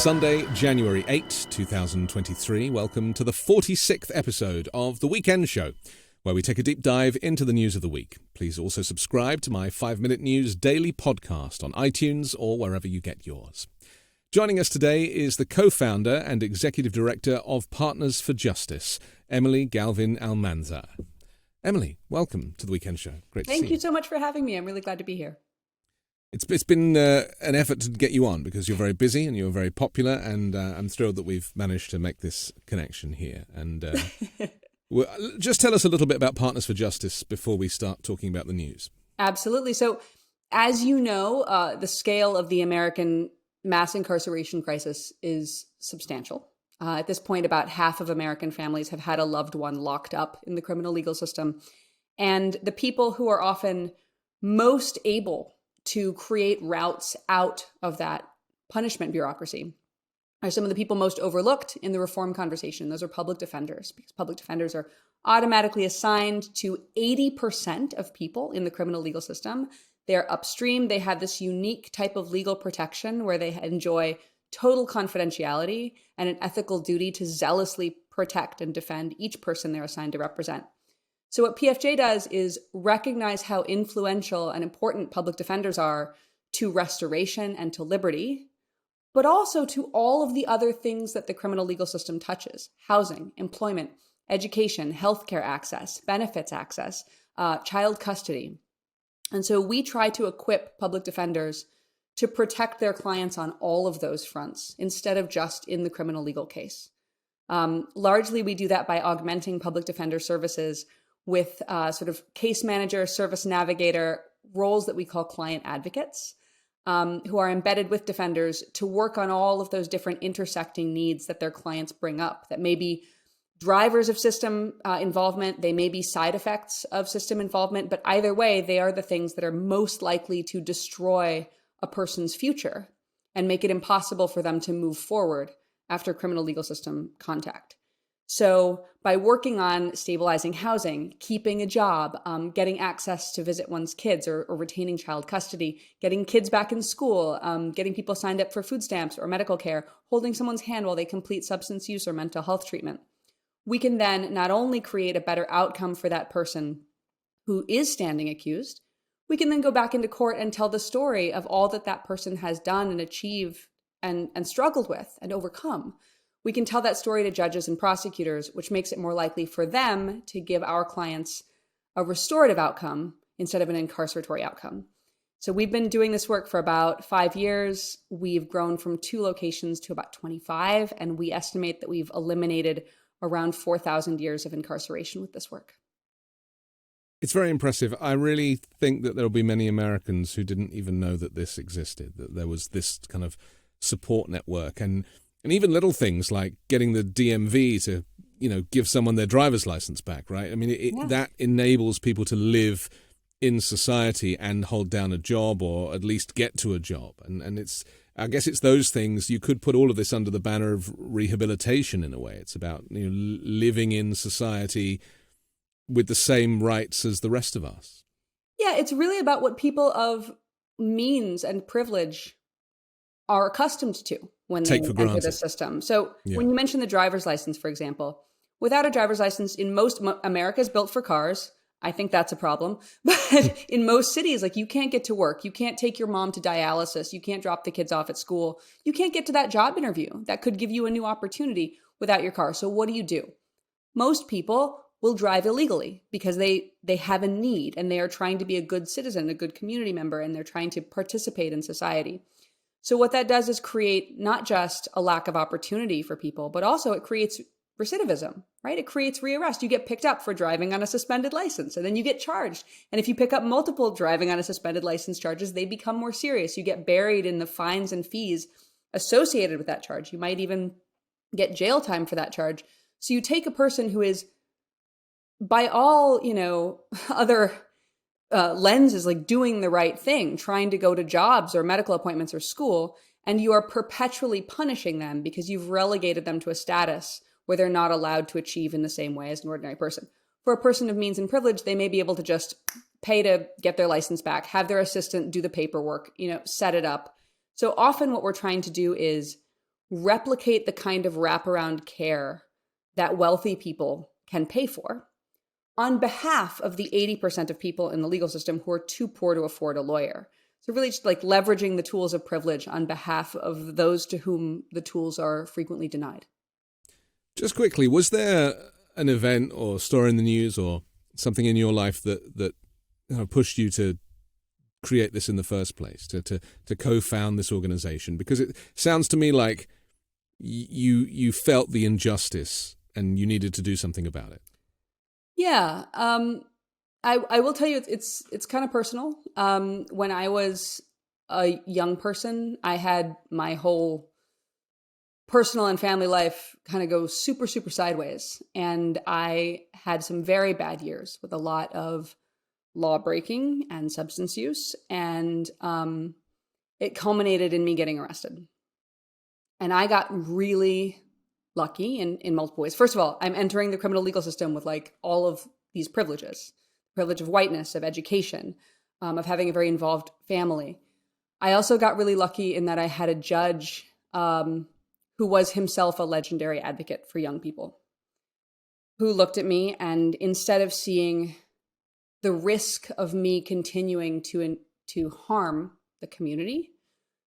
Sunday, January 8, 2023. Welcome to the 46th episode of The Weekend Show, where we take a deep dive into the news of the week. Please also subscribe to my 5-Minute News daily podcast on iTunes or wherever you get yours. Joining us today is the co-founder and executive director of Partners for Justice, Emily Galvin-Almanza. Emily, welcome to The Weekend Show. Great to see you. Thank you so much for having me. I'm really glad to be here. It's been an effort to get you on because you're very busy and you're very popular, and I'm thrilled that we've managed to make this connection here. And just tell us a little bit about Partners for Justice before we start talking about the news. Absolutely. So, as you know, the scale of the American mass incarceration crisis is substantial. At this point, about half of American families have had a loved one locked up in the criminal legal system. And the people who are often most able to create routes out of that punishment bureaucracy are some of the people most overlooked in the reform conversation. Those are public defenders, because public defenders are automatically assigned to 80% of people in the criminal legal system. They're upstream. They have this unique type of legal protection where they enjoy total confidentiality and an ethical duty to zealously protect and defend each person they're assigned to represent. So what PFJ does is recognize how influential and important public defenders are to restoration and to liberty, but also to all of the other things that the criminal legal system touches: housing, employment, education, healthcare access, benefits access, child custody. And so we try to equip public defenders to protect their clients on all of those fronts instead of just in the criminal legal case. Largely, we do that by augmenting public defender services with sort of case manager, service navigator roles that we call client advocates, who are embedded with defenders to work on all of those different intersecting needs that their clients bring up, that may be drivers of system involvement, they may be side effects of system involvement, but either way, they are the things that are most likely to destroy a person's future and make it impossible for them to move forward after criminal legal system contact. So by working on stabilizing housing, keeping a job, getting access to visit one's kids or retaining child custody, getting kids back in school, getting people signed up for food stamps or medical care, holding someone's hand while they complete substance use or mental health treatment, we can then not only create a better outcome for that person who is standing accused, we can then go back into court and tell the story of all that that person has done and achieved and struggled with and overcome. We can tell that story to judges and prosecutors, which makes it more likely for them to give our clients a restorative outcome instead of an incarceratory outcome. So we've been doing this work for about 5 years. We've grown from 2 locations to about 25, and we estimate that we've eliminated around 4,000 years of incarceration with this work. It's very impressive. I really think that there will be many Americans who didn't even know that this existed, that there was this kind of support network, and even little things like getting the DMV to, give someone their driver's license back, right? I mean, that enables people to live in society and hold down a job, or at least get to a job. And I guess it's those things. You could put all of this under the banner of rehabilitation in a way. It's about living in society with the same rights as the rest of us. Yeah, it's really about what people of means and privilege are accustomed to when they enter the system. So when you mention the driver's license, for example, without a driver's license in most America is built for cars. I think that's a problem. But in most cities, like, you can't get to work. You can't take your mom to dialysis. You can't drop the kids off at school. You can't get to that job interview that could give you a new opportunity without your car. So what do? Most people will drive illegally because they have a need and they are trying to be a good citizen, a good community member, and they're trying to participate in society. So what that does is create not just a lack of opportunity for people, but also it creates recidivism, right? It creates rearrest. You get picked up for driving on a suspended license, and then you get charged. And if you pick up multiple driving on a suspended license charges, they become more serious. You get buried in the fines and fees associated with that charge. You might even get jail time for that charge. So you take a person who is, by all, other lenses, like doing the right thing, trying to go to jobs or medical appointments or school, and you are perpetually punishing them because you've relegated them to a status where they're not allowed to achieve in the same way as an ordinary person. For a person of means and privilege, they may be able to just pay to get their license back, have their assistant do the paperwork, set it up. So often what we're trying to do is replicate the kind of wraparound care that wealthy people can pay for on behalf of the 80% of people in the legal system who are too poor to afford a lawyer. So really just like leveraging the tools of privilege on behalf of those to whom the tools are frequently denied. Just quickly, was there an event or story in the news or something in your life that pushed you to create this in the first place, to co-found this organization? Because it sounds to me like you felt the injustice and you needed to do something about it. Yeah. I will tell you, it's kind of personal. When I was a young person, I had my whole personal and family life kind of go super, super sideways. And I had some very bad years with a lot of law breaking and substance use. And it culminated in me getting arrested. And I got really lucky in multiple ways. First of all, I'm entering the criminal legal system with like all of these privileges: privilege of whiteness, of education, of having a very involved family. I also got really lucky in that I had a judge who was himself a legendary advocate for young people, who looked at me and instead of seeing the risk of me continuing to harm the community,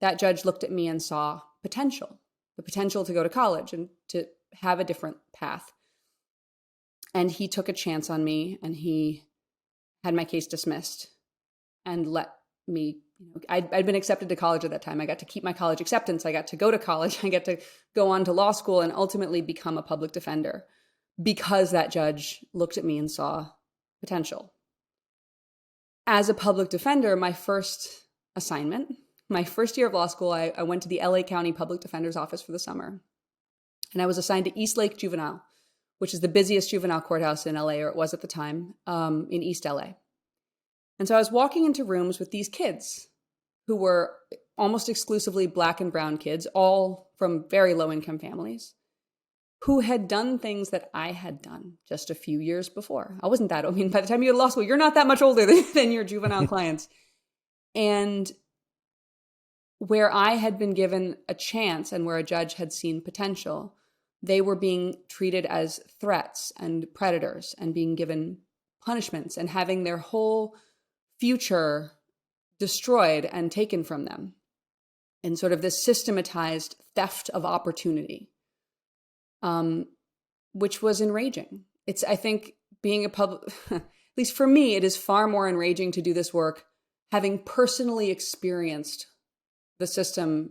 that judge looked at me and saw potential, the potential to go to college and to have a different path. And he took a chance on me and he had my case dismissed and let me, I'd been accepted to college at that time. I got to keep my college acceptance. I got to go to college. I got to go on to law school and ultimately become a public defender because that judge looked at me and saw potential. As a public defender, my first assignment, my first year of law school, I went to the LA County Public Defender's Office for the summer. And I was assigned to East Lake Juvenile, which is the busiest juvenile courthouse in LA, or it was at the time, in East LA. And so I was walking into rooms with these kids who were almost exclusively Black and brown kids, all from very low-income families, who had done things that I had done just a few years before. I wasn't that, by the time you go to law school, you're not that much older than your juvenile clients. And where I had been given a chance and where a judge had seen potential, they were being treated as threats and predators and being given punishments and having their whole future destroyed and taken from them in sort of this systematized theft of opportunity, which was enraging. It's, I think, being a public, at least for me, it is far more enraging to do this work having personally experienced the system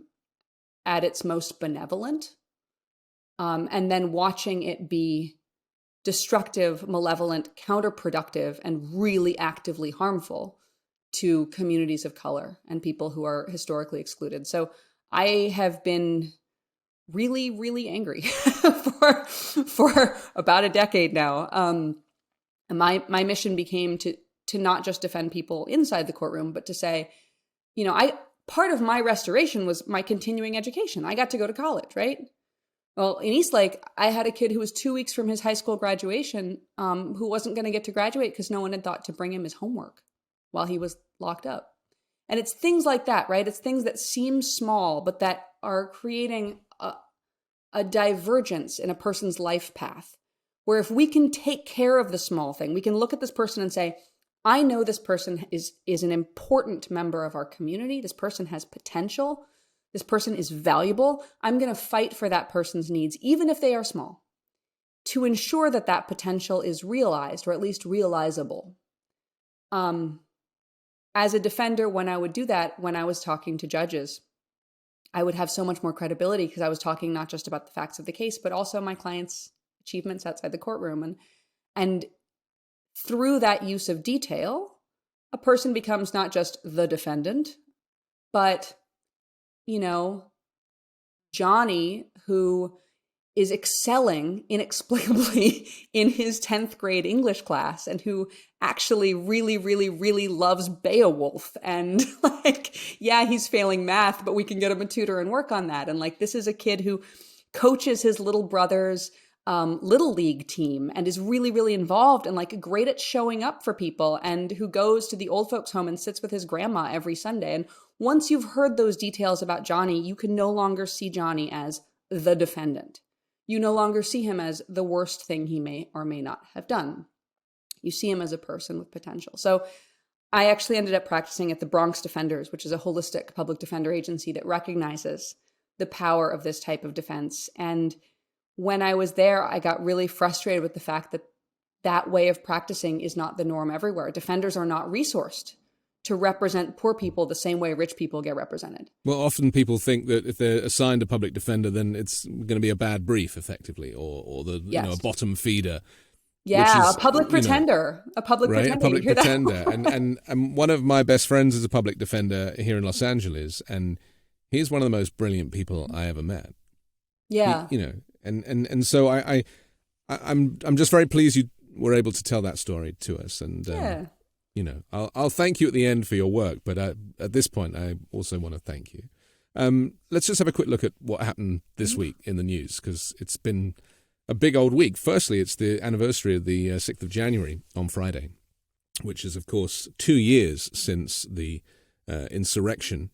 at its most benevolent, and then watching it be destructive, malevolent, counterproductive, and really actively harmful to communities of color and people who are historically excluded. So I have been really, really angry for about a decade now. And my mission became to not just defend people inside the courtroom, but to say, part of my restoration was my continuing education. I got to go to college, right? Well, in Eastlake, I had a kid who was 2 weeks from his high school graduation, who wasn't going to get to graduate because no one had thought to bring him his homework while he was locked up. And it's things like that, right? It's things that seem small, but that are creating a divergence in a person's life path, where if we can take care of the small thing, we can look at this person and say, I know this person is an important member of our community. This person has potential. This person is valuable. I'm going to fight for that person's needs, even if they are small, to ensure that that potential is realized, or at least realizable. As a defender, when I would do that, when I was talking to judges, I would have so much more credibility because I was talking not just about the facts of the case, but also my clients' achievements outside the courtroom. And through that use of detail, a person becomes not just the defendant, but, Johnny, who is excelling inexplicably in his 10th grade English class and who actually really, really, really loves Beowulf. And he's failing math, but we can get him a tutor and work on that. And this is a kid who coaches his little brother's little league team and is really, really involved and great at showing up for people, and who goes to the old folks home and sits with his grandma every Sunday. And once you've heard those details about Johnny, you can no longer see Johnny as the defendant. You no longer see him as the worst thing he may or may not have done. You see him as a person with potential. So I actually ended up practicing at the Bronx Defenders, which is a holistic public defender agency that recognizes the power of this type of defense. And when I was there, I got really frustrated with the fact that that way of practicing is not the norm everywhere. Defenders are not resourced to represent poor people the same way rich people get represented. Well, often people think that if they're assigned a public defender, then it's going to be a bad brief, effectively, or the a bottom feeder. Yeah, a public pretender. A public right? pretender. A public pretender. and one of my best friends is a public defender here in Los Angeles, and he's one of the most brilliant people I ever met. Yeah. And so I'm just very pleased you were able to tell that story to us. And I'll thank you at the end for your work, but at this point, I also want to thank you. Let's just have a quick look at what happened this week in the news, because it's been a big old week. Firstly, it's the anniversary of the 6th of January on Friday, which is, of course, 2 years since the insurrection.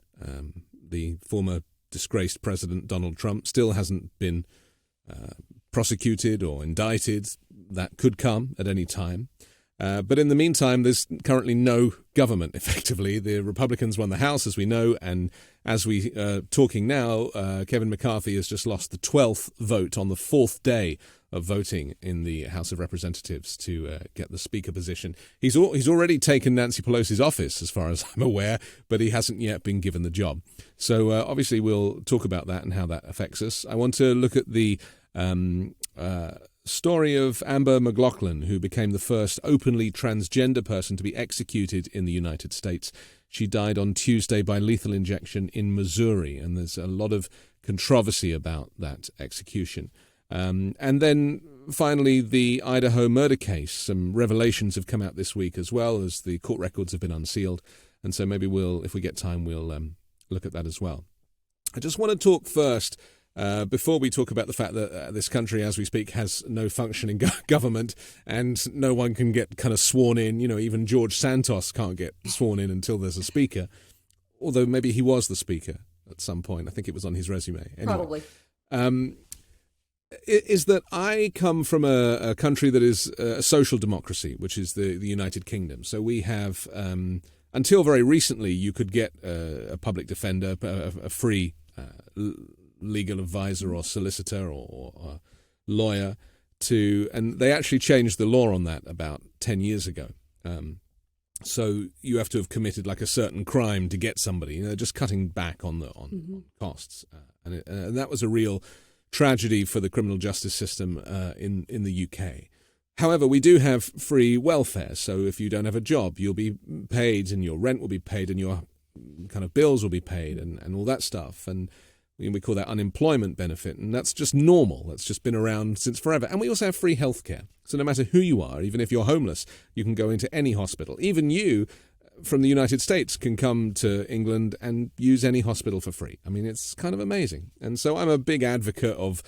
The former disgraced President Donald Trump still hasn't been prosecuted or indicted. That could come at any time. But in the meantime, there's currently no government, effectively. The Republicans won the House, as we know, and as we are talking now, Kevin McCarthy has just lost the 12th vote on the 4th day of voting in the House of Representatives to get the Speaker position. He's already taken Nancy Pelosi's office, as far as I'm aware, but he hasn't yet been given the job. So obviously we'll talk about that and how that affects us. I want to look at the story of Amber McLaughlin, who became the first openly transgender person to be executed in the United States. She died on Tuesday by lethal injection in Missouri, and there's a lot of controversy about that execution. And then finally, the Idaho murder case. Some revelations have come out this week as well, as the court records have been unsealed. And so maybe if we get time, we'll look at that as well. I just want to talk first, before we talk about the fact that this country, as we speak, has no functioning government and no one can get kind of sworn in. Even George Santos can't get sworn in until there's a speaker, although maybe he was the speaker at some point. I think it was on his resume. Anyway, probably. Is that I come from a country that is a social democracy, which is the United Kingdom. So we have, until very recently, you could get a public defender, a free legal advisor or solicitor or lawyer and they actually changed the law on that about 10 years ago. So you have to have committed like a certain crime to get somebody, just cutting back on costs. And that was a real tragedy for the criminal justice system in the UK. However, we do have free welfare. So if you don't have a job, you'll be paid and your rent will be paid and your kind of bills will be paid and all that stuff. And we call that unemployment benefit, and that's just normal. That's just been around since forever. And we also have free healthcare. So no matter who you are, even if you're homeless, you can go into any hospital. Even you, from the United States, can come to England and use any hospital for free. I mean, it's kind of amazing. And so I'm a big advocate of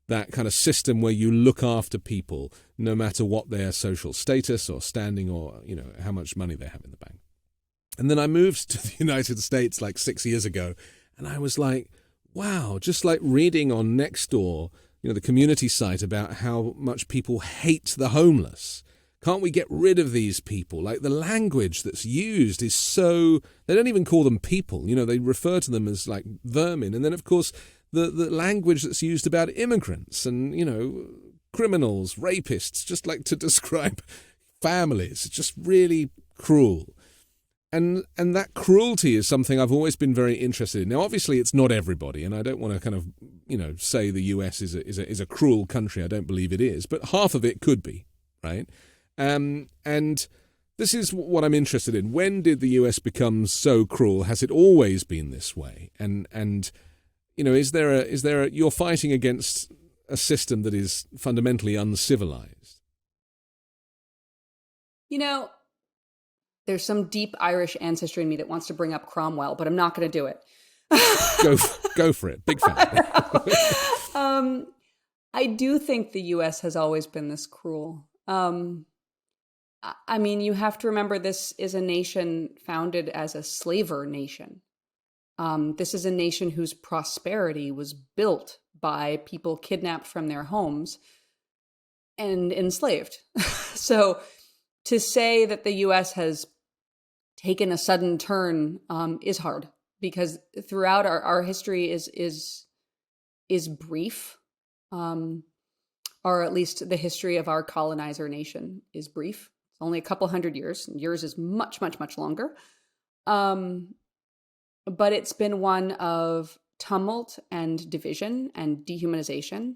that kind of system where you look after people, no matter what their social status or standing or, how much money they have in the bank. And then I moved to the United States like 6 years ago, and I was like, wow, just like reading on Nextdoor, the community site about how much people hate the homeless. Can't we get rid of these people? Like the language that's used is so, they don't even call them people. They refer to them as like vermin. And then, of course, the language that's used about immigrants and, criminals, rapists, just like to describe families. It's just really cruel. And that cruelty is something I've always been very interested in. Now, obviously, it's not everybody, and I don't want to kind of, say the US is a cruel country. I don't believe it is, but half of it could be, right? And this is what I'm interested in. When did the US become so cruel? Has it always been this way? And is there you're fighting against a system that is fundamentally uncivilized? There's some deep Irish ancestry in me that wants to bring up Cromwell, but I'm not going to do it. Go for it. Big fan. I do think the U.S. has always been this cruel. You have to remember this is a nation founded as a slaver nation. This is a nation whose prosperity was built by people kidnapped from their homes and enslaved. So to say that the U.S. has taken a sudden turn is hard, because throughout our history is brief, or at least the history of our colonizer nation is brief. It's only a couple hundred years. Yours is much, much, much longer. But it's been one of tumult and division and dehumanization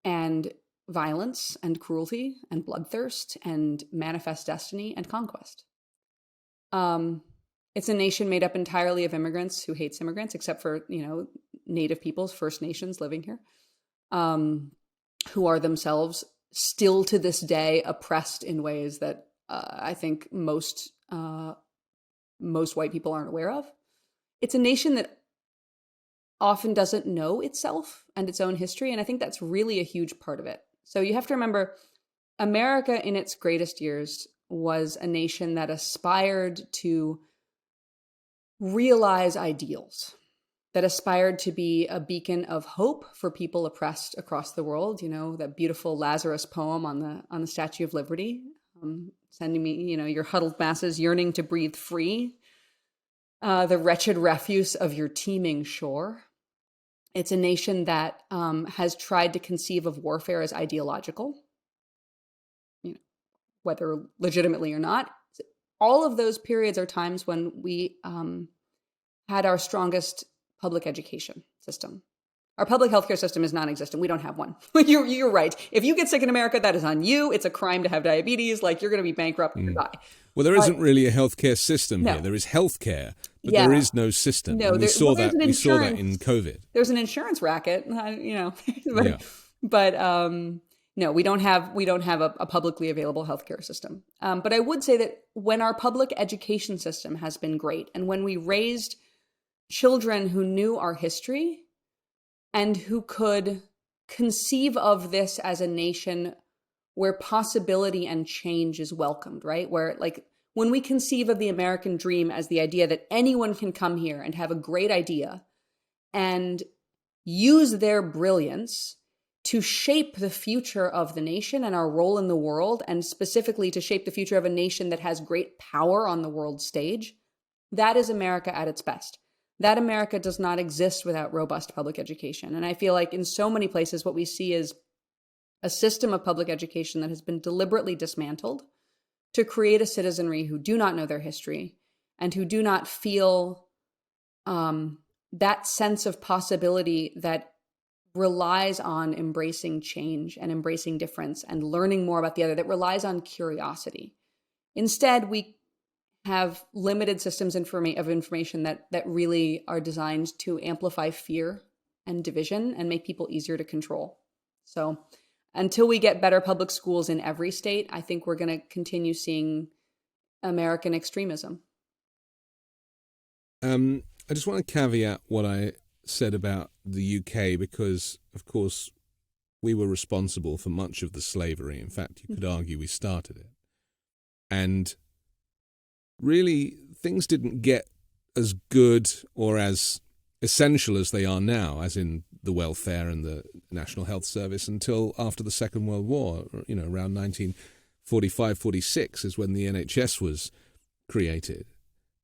and violence and cruelty and bloodthirst and manifest destiny and conquest. It's a nation made up entirely of immigrants who hates immigrants, except for, Native peoples, First Nations living here, who are themselves still to this day oppressed in ways that I think most white people aren't aware of. It's a nation that often doesn't know itself and its own history, and I think that's really a huge part of it. So you have to remember, America in its greatest years was a nation that aspired to realize ideals, that aspired to be a beacon of hope for people oppressed across the world. That beautiful Lazarus poem on the Statue of Liberty, sending me, your huddled masses yearning to breathe free, the wretched refuse of your teeming shore. It's a nation that has tried to conceive of warfare as ideological, whether legitimately or not. All of those periods are times when we had our strongest public education system. Our public healthcare system is non-existent. We don't have one. You're right. If you get sick in America, that is on you. It's a crime to have diabetes. You're going to be bankrupt and die. Well, there isn't really a healthcare system here. There is healthcare, but there is no system. No, we saw that in COVID. There's an insurance racket, but no, we don't have a publicly available healthcare system. But I would say that when our public education system has been great, and when we raised children who knew our history and who could conceive of this as a nation where possibility and change is welcomed, right? Where when we conceive of the American dream as the idea that anyone can come here and have a great idea and use their brilliance to shape the future of the nation and our role in the world, and specifically to shape the future of a nation that has great power on the world stage, that is America at its best. That America does not exist without robust public education. And I feel like in so many places, what we see is a system of public education that has been deliberately dismantled to create a citizenry who do not know their history and who do not feel that sense of possibility that relies on embracing change and embracing difference and learning more about the other, that relies on curiosity. Instead, we have limited systems of information that really are designed to amplify fear and division and make people easier to control. So until we get better public schools in every state, I think we're going to continue seeing American extremism. I just want to caveat what I said about the UK, because, of course, we were responsible for much of the slavery. In fact, you could argue we started it. And really, things didn't get as good or as essential as they are now, as in the welfare and the National Health Service, until after the Second World War. Around 1945-46 is when the NHS was created.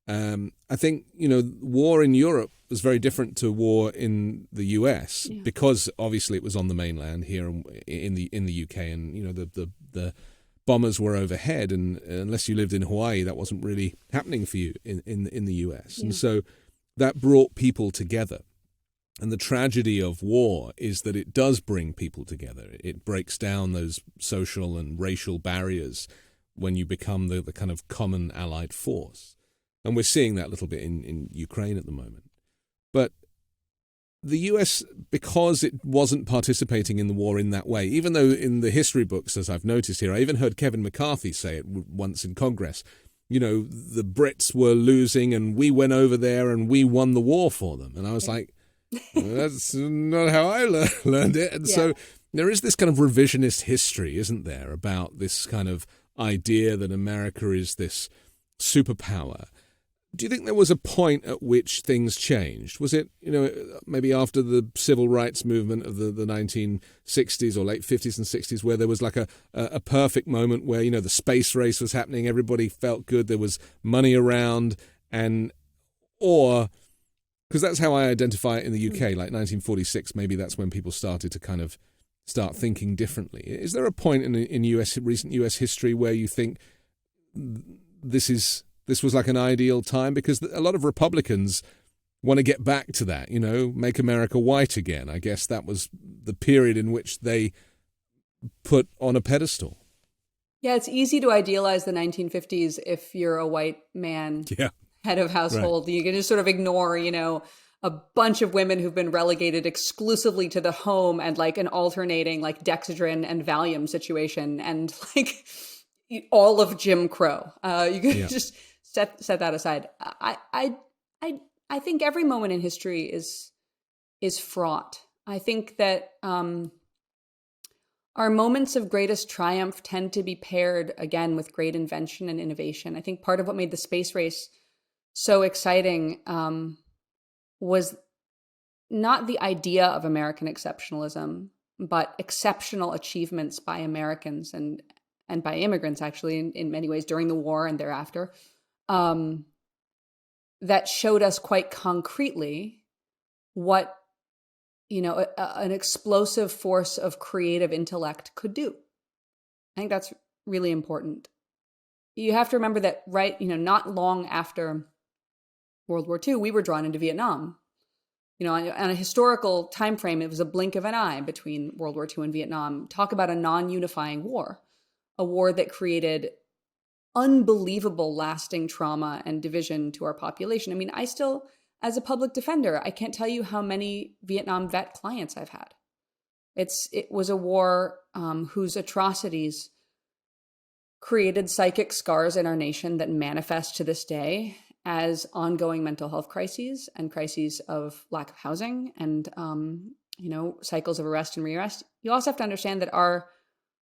I think, war in Europe was very different to war in the US, because obviously it was on the mainland here in the UK, and the bombers were overhead, and unless you lived in Hawaii, that wasn't really happening for you in the US. And so that brought people together. And the tragedy of war is that it does bring people together. It breaks down those social and racial barriers when you become the kind of common allied force. And we're seeing that a little bit in Ukraine at the moment. But the US, because it wasn't participating in the war in that way, even though in the history books, as I've noticed here, I even heard Kevin McCarthy say it once in Congress, the Brits were losing and we went over there and we won the war for them. And I was like, that's not how I learned it. And so there is this kind of revisionist history, isn't there, about this kind of idea that America is this superpower. Do you think there was a point at which things changed? Was it, maybe after the civil rights movement of the 1960s or late 50s and 60s, where there was like a perfect moment where, the space race was happening, everybody felt good, there was money around, or because that's how I identify it in the UK, like 1946, maybe that's when people started to kind of start thinking differently. Is there a point in recent US history where you think this was like an ideal time? Because a lot of Republicans want to get back to that, make America white again. I guess that was the period in which they put on a pedestal. Yeah, it's easy to idealize the 1950s if you're a white man, head of household. Right. You can just sort of ignore, a bunch of women who've been relegated exclusively to the home and like an alternating like Dexedrine and Valium situation and like all of Jim Crow. You can just set that aside. I think every moment in history is fraught. I think that our moments of greatest triumph tend to be paired again with great invention and innovation. I think part of what made the space race so exciting was not the idea of American exceptionalism, but exceptional achievements by Americans and by immigrants, actually, in many ways during the war and thereafter, that showed us quite concretely what, an explosive force of creative intellect could do. I think that's really important. You have to remember that, not long after World War II, we were drawn into Vietnam. On a historical time frame, it was a blink of an eye between World War II and Vietnam. Talk about a non-unifying war, a war that created unbelievable lasting trauma and division to our population. I mean, I still, as a public defender, I can't tell you how many Vietnam vet clients I've had. It was a war whose atrocities created psychic scars in our nation that manifest to this day as ongoing mental health crises and crises of lack of housing and, cycles of arrest and rearrest. You also have to understand that our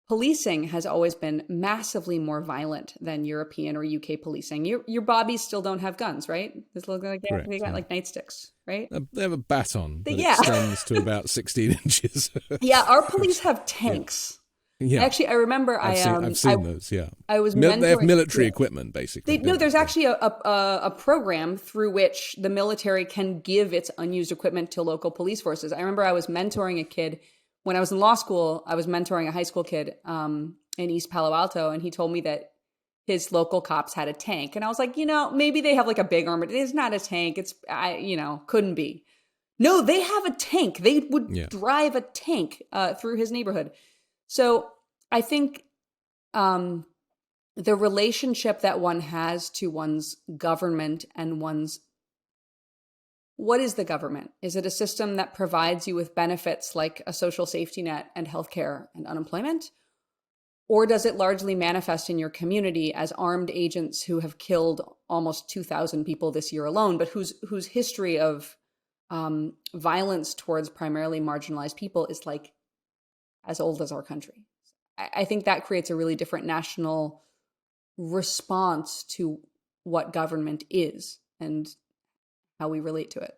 policing has always been massively more violent than European or UK policing. Your bobbies still don't have guns, right? This look like they got like nightsticks, right? They have a baton that extends to about 16 inches. Yeah, our police have tanks. Yeah. Actually, I remember I've seen those. Yeah, I was mentoring. They have military equipment, basically. There's actually a program through which the military can give its unused equipment to local police forces. I remember I was mentoring a kid when I was in law school. I was mentoring a high school kid in East Palo Alto, and he told me that his local cops had a tank, and I was like, maybe they have like a big armored. It's not a tank. Couldn't be. No, they have a tank. They would drive a tank through his neighborhood. So I think the relationship that one has to one's government and what is the government? Is it a system that provides you with benefits like a social safety net and healthcare and unemployment? Or does it largely manifest in your community as armed agents who have killed almost 2,000 people this year alone, but whose history of violence towards primarily marginalized people is like as old as our country? I think that creates a really different national response to what government is and how we relate to it.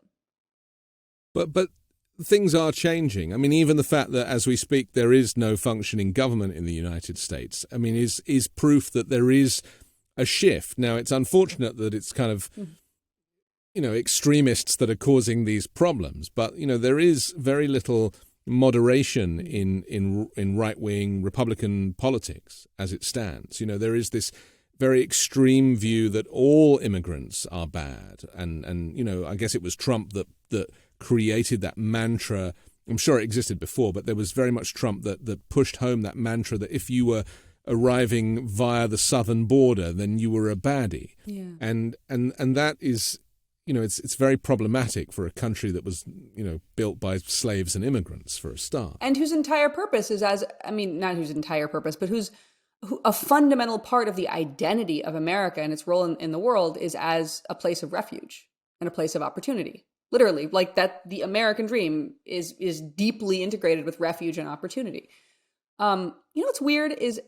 But things are changing. I mean, even the fact that as we speak, there is no functioning government in the United States, I mean, is proof that there is a shift. Now, it's unfortunate that it's kind of, extremists that are causing these problems. But, there is very little moderation in right-wing Republican politics as it stands. There is this very extreme view that all immigrants are bad. And I guess it was Trump that created that mantra. I'm sure it existed before, but there was very much Trump that pushed home that mantra that if you were arriving via the southern border, then you were a baddie. Yeah. And that is, it's very problematic for a country that was, built by slaves and immigrants for a start. And whose entire purpose is not whose entire purpose, but who a fundamental part of the identity of America and its role in the world is as a place of refuge and a place of opportunity. Literally, like that, the American dream is deeply integrated with refuge and opportunity. What's weird is,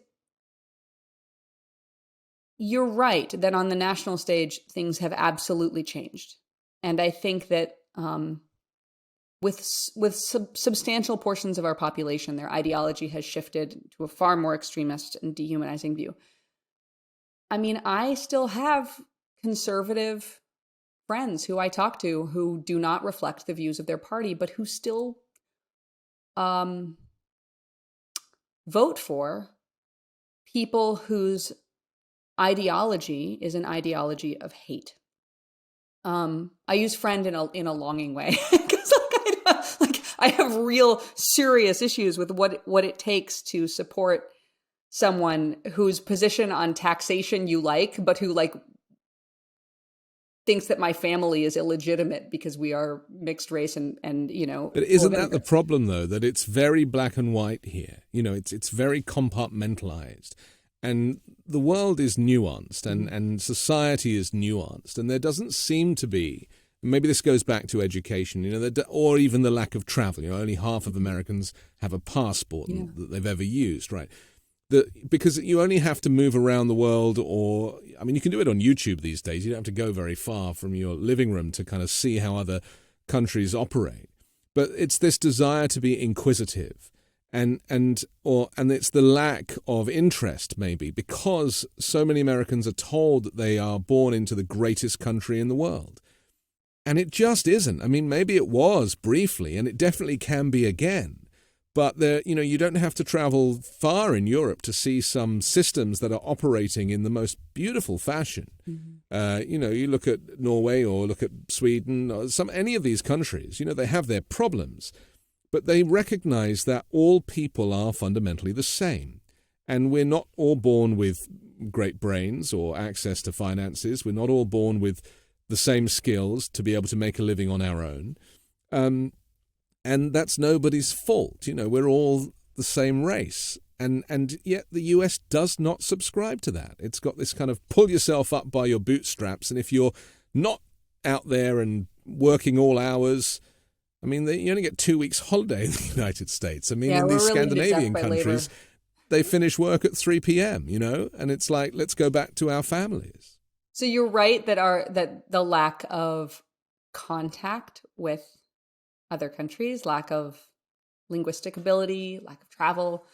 you're right that on the national stage, things have absolutely changed. And I think that with substantial portions of our population, their ideology has shifted to a far more extremist and dehumanizing view. I mean, I still have conservative friends who I talk to who do not reflect the views of their party, but who still vote for people whose ideology is an ideology of hate. I use friend in a longing way because I have real serious issues with what it takes to support someone whose position on taxation you like, but who thinks that my family is illegitimate because we are mixed race and But isn't that the problem, though, that it's very black and white here? It's very compartmentalized. And the world is nuanced and society is nuanced. And there doesn't seem to be, maybe this goes back to education, or even the lack of travel. Only half of Americans have a passport that they've ever used, right? Because you only have to move around the world, you can do it on YouTube these days. You don't have to go very far from your living room to kind of see how other countries operate. But it's this desire to be inquisitive. And it's the lack of interest, maybe, because so many Americans are told that they are born into the greatest country in the world. And it just isn't. I mean, maybe it was briefly, and it definitely can be again. But you don't have to travel far in Europe to see some systems that are operating in the most beautiful fashion. Mm-hmm. You look at Norway or look at Sweden or any of these countries. They have their problems. But they recognize that all people are fundamentally the same. And we're not all born with great brains or access to finances. We're not all born with the same skills to be able to make a living on our own. And that's nobody's fault. We're all the same race. And yet the US does not subscribe to that. It's got this kind of pull yourself up by your bootstraps. And if you're not out there and working all hours, you only get 2 weeks holiday in the United States. In these really Scandinavian countries, they finish work at 3 p.m., and it's like, let's go back to our families. So you're right that the lack of contact with other countries, lack of linguistic ability, lack of travel,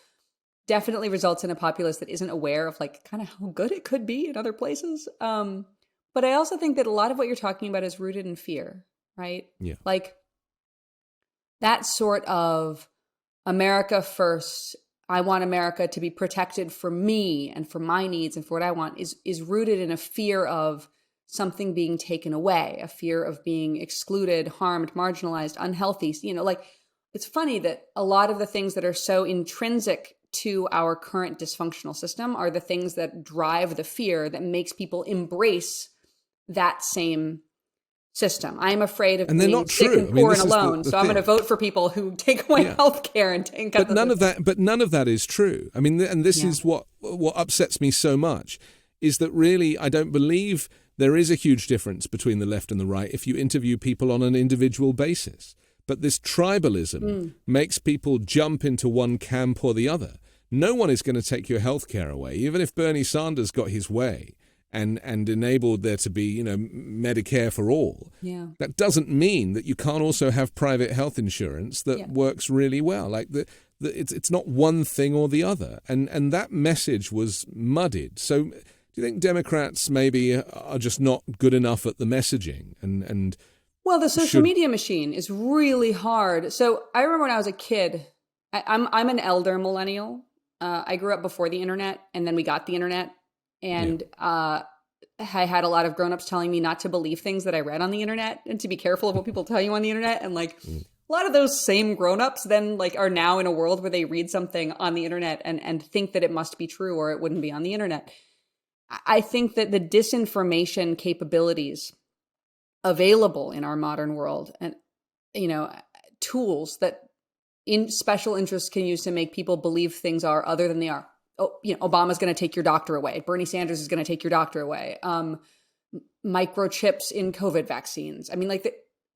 definitely results in a populace that isn't aware of kind of how good it could be in other places. But I also think that a lot of what you're talking about is rooted in fear, right? Yeah. That sort of America first, I want America to be protected for me and for my needs and for what I want is rooted in a fear of something being taken away, a fear of being excluded, harmed, marginalized, unhealthy. It's funny that a lot of the things that are so intrinsic to our current dysfunctional system are the things that drive the fear that makes people embrace that same system. I am afraid of being sick and poor and alone, so I'm going to vote for people who take away health care and take up none of that is true. And this is what upsets me so much, is that really I don't believe there is a huge difference between the left and the right if you interview people on an individual basis. But this tribalism makes people jump into one camp or the other. No one is going to take your health care away, even if Bernie Sanders got his way and enabled there to be, Medicare for all. Yeah. That doesn't mean that you can't also have private health insurance that works really well. It's not one thing or the other. And that message was muddied. So do you think Democrats maybe are just not good enough at the messaging and Well, the social media machine is really hard. So I remember when I was a kid, I'm an elder millennial. I grew up before the internet, and then we got the internet. And I had a lot of grownups telling me not to believe things that I read on the internet and to be careful of what people tell you on the internet. And a lot of those same grownups then are now in a world where they read something on the internet and think that it must be true or it wouldn't be on the internet. I think that the disinformation capabilities available in our modern world and, tools that special interests can use to make people believe things are other than they are. Obama's going to take your doctor away. Bernie Sanders is going to take your doctor away. Microchips in COVID vaccines.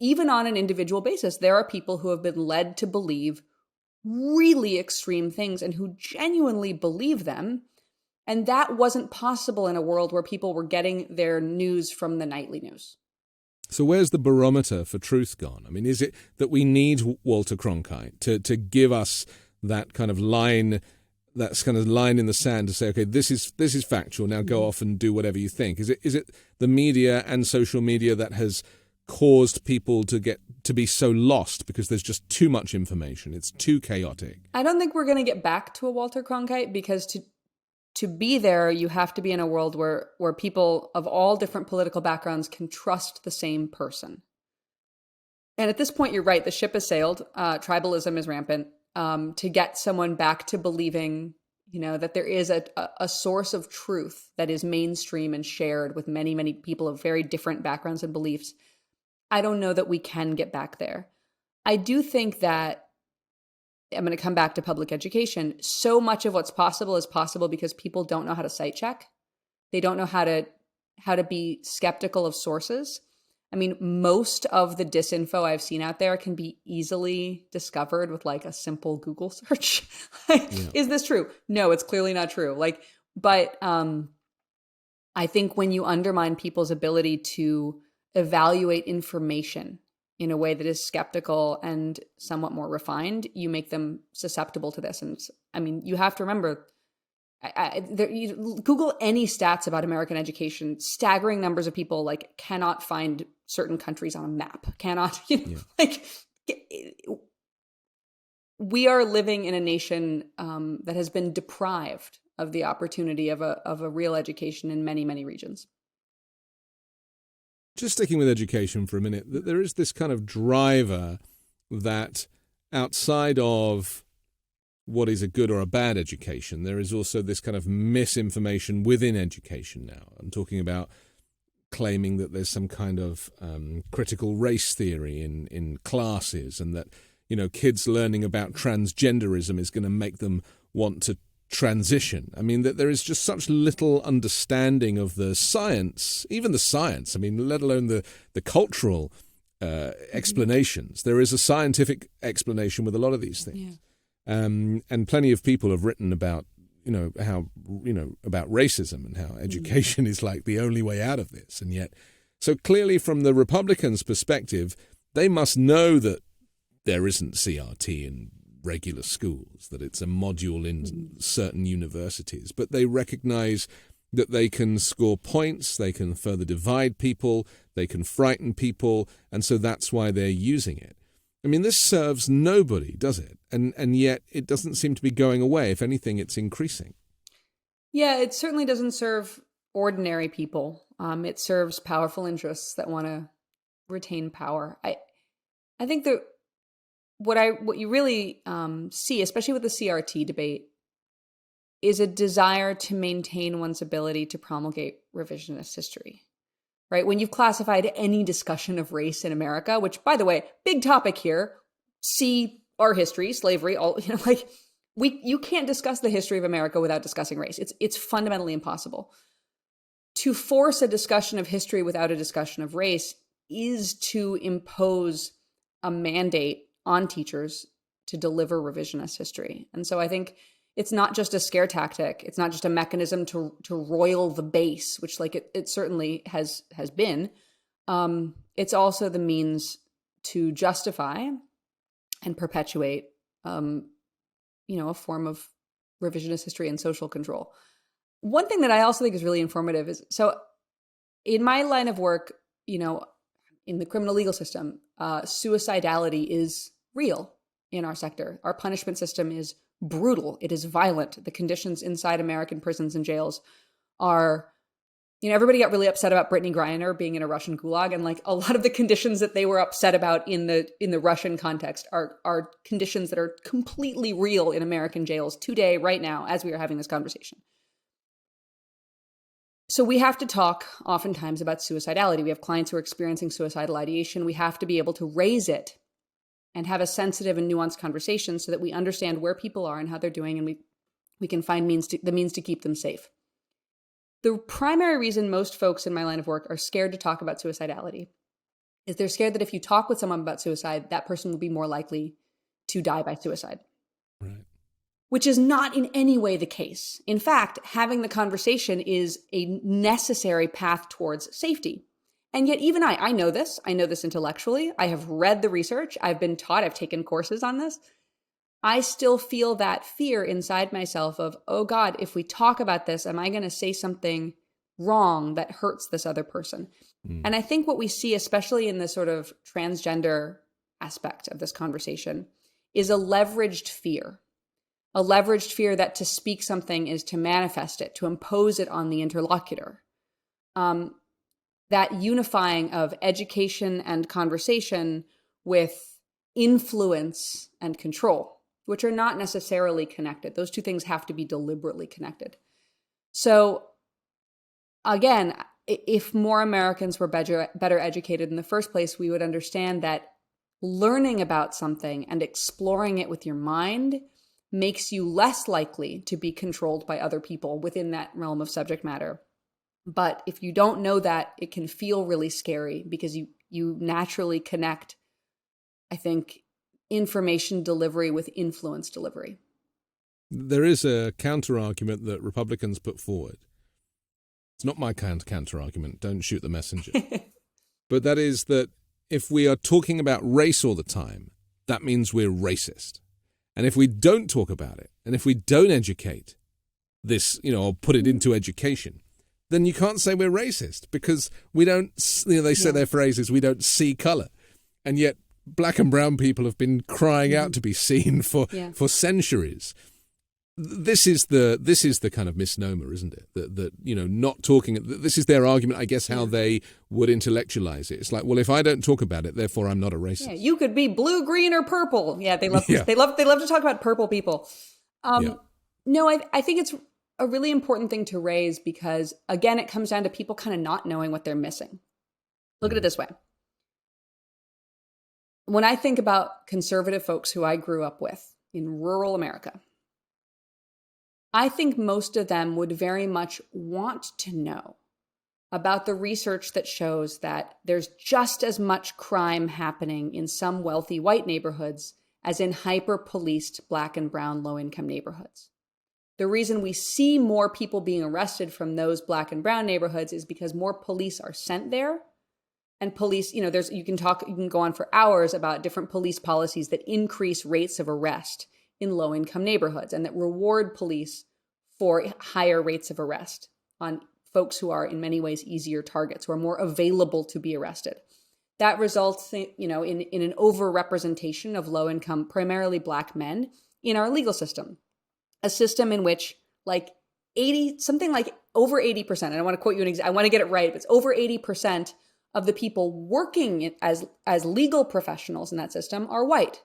Even on an individual basis, there are people who have been led to believe really extreme things and who genuinely believe them And that wasn't possible in a world where people were getting their news from the nightly news. So where's the barometer for truth gone? I mean, is it that we need Walter Cronkite to give us that kind of line, that's kind of line in the sand to say, okay, this is factual. Now go off and do whatever you think. Is it the media and social media that has caused people to be so lost because there's just too much information? It's too chaotic. I don't think we're going to get back to a Walter Cronkite, because to be there, you have to be in a world where people of all different political backgrounds can trust the same person. And at this point, you're right. The ship has sailed. Tribalism is rampant. To get someone back to believing, that there is a source of truth that is mainstream and shared with many, many people of very different backgrounds and beliefs, I don't know that we can get back there. I do think that, I'm going to come back to public education. So much of what's possible is possible because people don't know how to site check. They don't know how to be skeptical of sources. I mean, most of the disinfo I've seen out there can be easily discovered with like a simple Google search. Is this true? No, it's clearly not true. But I think when you undermine people's ability to evaluate information in a way that is skeptical and somewhat more refined, you make them susceptible to this. And I mean, you have to remember, you Google any stats about American education, staggering numbers of people cannot find certain countries on a map, we are living in a nation that has been deprived of the opportunity of a real education in many, many regions. Just sticking with education for a minute, there is this kind of driver that outside of what is a good or a bad education, there is also this kind of misinformation within education now. I'm talking about claiming that there's some kind of critical race theory in classes, and that, kids learning about transgenderism is going to make them want to transition. I mean, that there is just such little understanding of the science, even the science, let alone the cultural explanations. There is a scientific explanation with a lot of these things. Yeah. And plenty of people have written about, how, about racism and how education is like the only way out of this. And yet, so clearly from the Republicans' perspective, they must know that there isn't CRT in regular schools, that it's a module in certain universities, but they recognize that they can score points, they can further divide people, they can frighten people, and so that's why they're using it. I mean, this serves nobody, does it? And yet it doesn't seem to be going away. If anything, it's increasing. Yeah, it certainly doesn't serve ordinary people. It serves powerful interests that want to retain power. I think that what you really see, especially with the CRT debate, is a desire to maintain one's ability to promulgate revisionist history, right? When you've classified any discussion of race in America, which, by the way, big topic here, see our history, slavery, all, you can't discuss the history of America without discussing race. It's fundamentally impossible. To force a discussion of history without a discussion of race is to impose a mandate on teachers to deliver revisionist history. And so I think it's not just a scare tactic. It's not just a mechanism to roil the base, which it certainly has been. It's also the means to justify and perpetuate, a form of revisionist history and social control. One thing that I also think is really informative is, so in my line of work, in the criminal legal system, suicidality is real in our sector. Our punishment system is brutal. It is violent. The conditions inside American prisons and jails are, everybody got really upset about Brittany Griner being in a Russian gulag, and a lot of the conditions that they were upset about in the Russian context are conditions that are completely real in American jails today, right now, as we are having this conversation. So we have to talk oftentimes about suicidality. We have clients who are experiencing suicidal ideation. We have to be able to raise it and have a sensitive and nuanced conversation so that we understand where people are and how they're doing, and we can find the means to keep them safe. The primary reason most folks in my line of work are scared to talk about suicidality is they're scared that if you talk with someone about suicide, that person will be more likely to die by suicide. Right. which is not in any way the case. In fact, having the conversation is a necessary path towards safety. And yet even I know this intellectually. I have read the research. I've been taught, I've taken courses on this. I still feel that fear inside myself of, oh God, if we talk about this, am I going to say something wrong that hurts this other person? And I think what we see, especially in the sort of transgender aspect of this conversation, is a leveraged fear. A leveraged fear that to speak something is to manifest it, to impose it on the interlocutor. That unifying of education and conversation with influence and control, which are not necessarily connected. Those two things have to be deliberately connected. So again, if more Americans were better educated in the first place, we would understand that learning about something and exploring it with your mind makes you less likely to be controlled by other people within that realm of subject matter. But if you don't know that, it can feel really scary because you naturally connect, I think, information delivery with influence delivery. There is a counter-argument that Republicans put forward. It's not my counter-argument. Don't shoot the messenger. But that is that if we are talking about race all the time, that means we're racist. And if we don't talk about it, and if we don't educate this, or put it into education, then you can't say we're racist because we don't, they say their phrase is we don't see color. And yet black and brown people have been crying out to be seen for centuries. This is the kind of misnomer, isn't it? That not talking. This is their argument, I guess, how they would intellectualize it. It's like, well, if I don't talk about it, therefore I'm not a racist. Yeah, you could be blue, green, or purple. Yeah, they love they love to talk about purple people. No, I think it's a really important thing to raise because, again, it comes down to people kind of not knowing what they're missing. Look at it this way. When I think about conservative folks who I grew up with in rural America, I think most of them would very much want to know about the research that shows that there's just as much crime happening in some wealthy white neighborhoods as in hyper-policed black and brown low-income neighborhoods. The reason we see more people being arrested from those black and brown neighborhoods is because more police are sent there. And police, you can go on for hours about different police policies that increase rates of arrest in low-income neighborhoods and that reward police for higher rates of arrest on folks who are in many ways easier targets, who are more available to be arrested. That results, in an overrepresentation of low-income, primarily black men in our legal system, a system in which over 80%, I don't want to quote you I want to get it right, but it's over 80% of the people working as legal professionals in that system are white.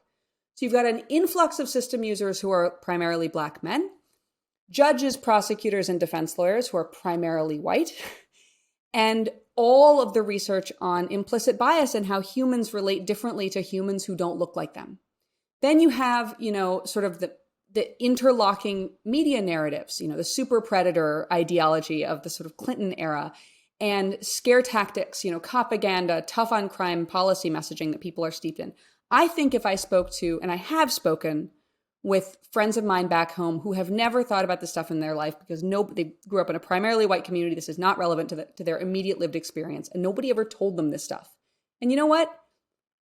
So you've got an influx of system users who are primarily black men, judges, prosecutors, and defense lawyers who are primarily white, and all of the research on implicit bias and how humans relate differently to humans who don't look like them. Then you have, sort of the interlocking media narratives, the super predator ideology of the sort of Clinton era, and scare tactics, propaganda, tough on crime policy messaging that people are steeped in. I think if I spoke to, and I have spoken with friends of mine back home who have never thought about this stuff in their life because they grew up in a primarily white community. This is not relevant to their immediate lived experience. And nobody ever told them this stuff. And you know what?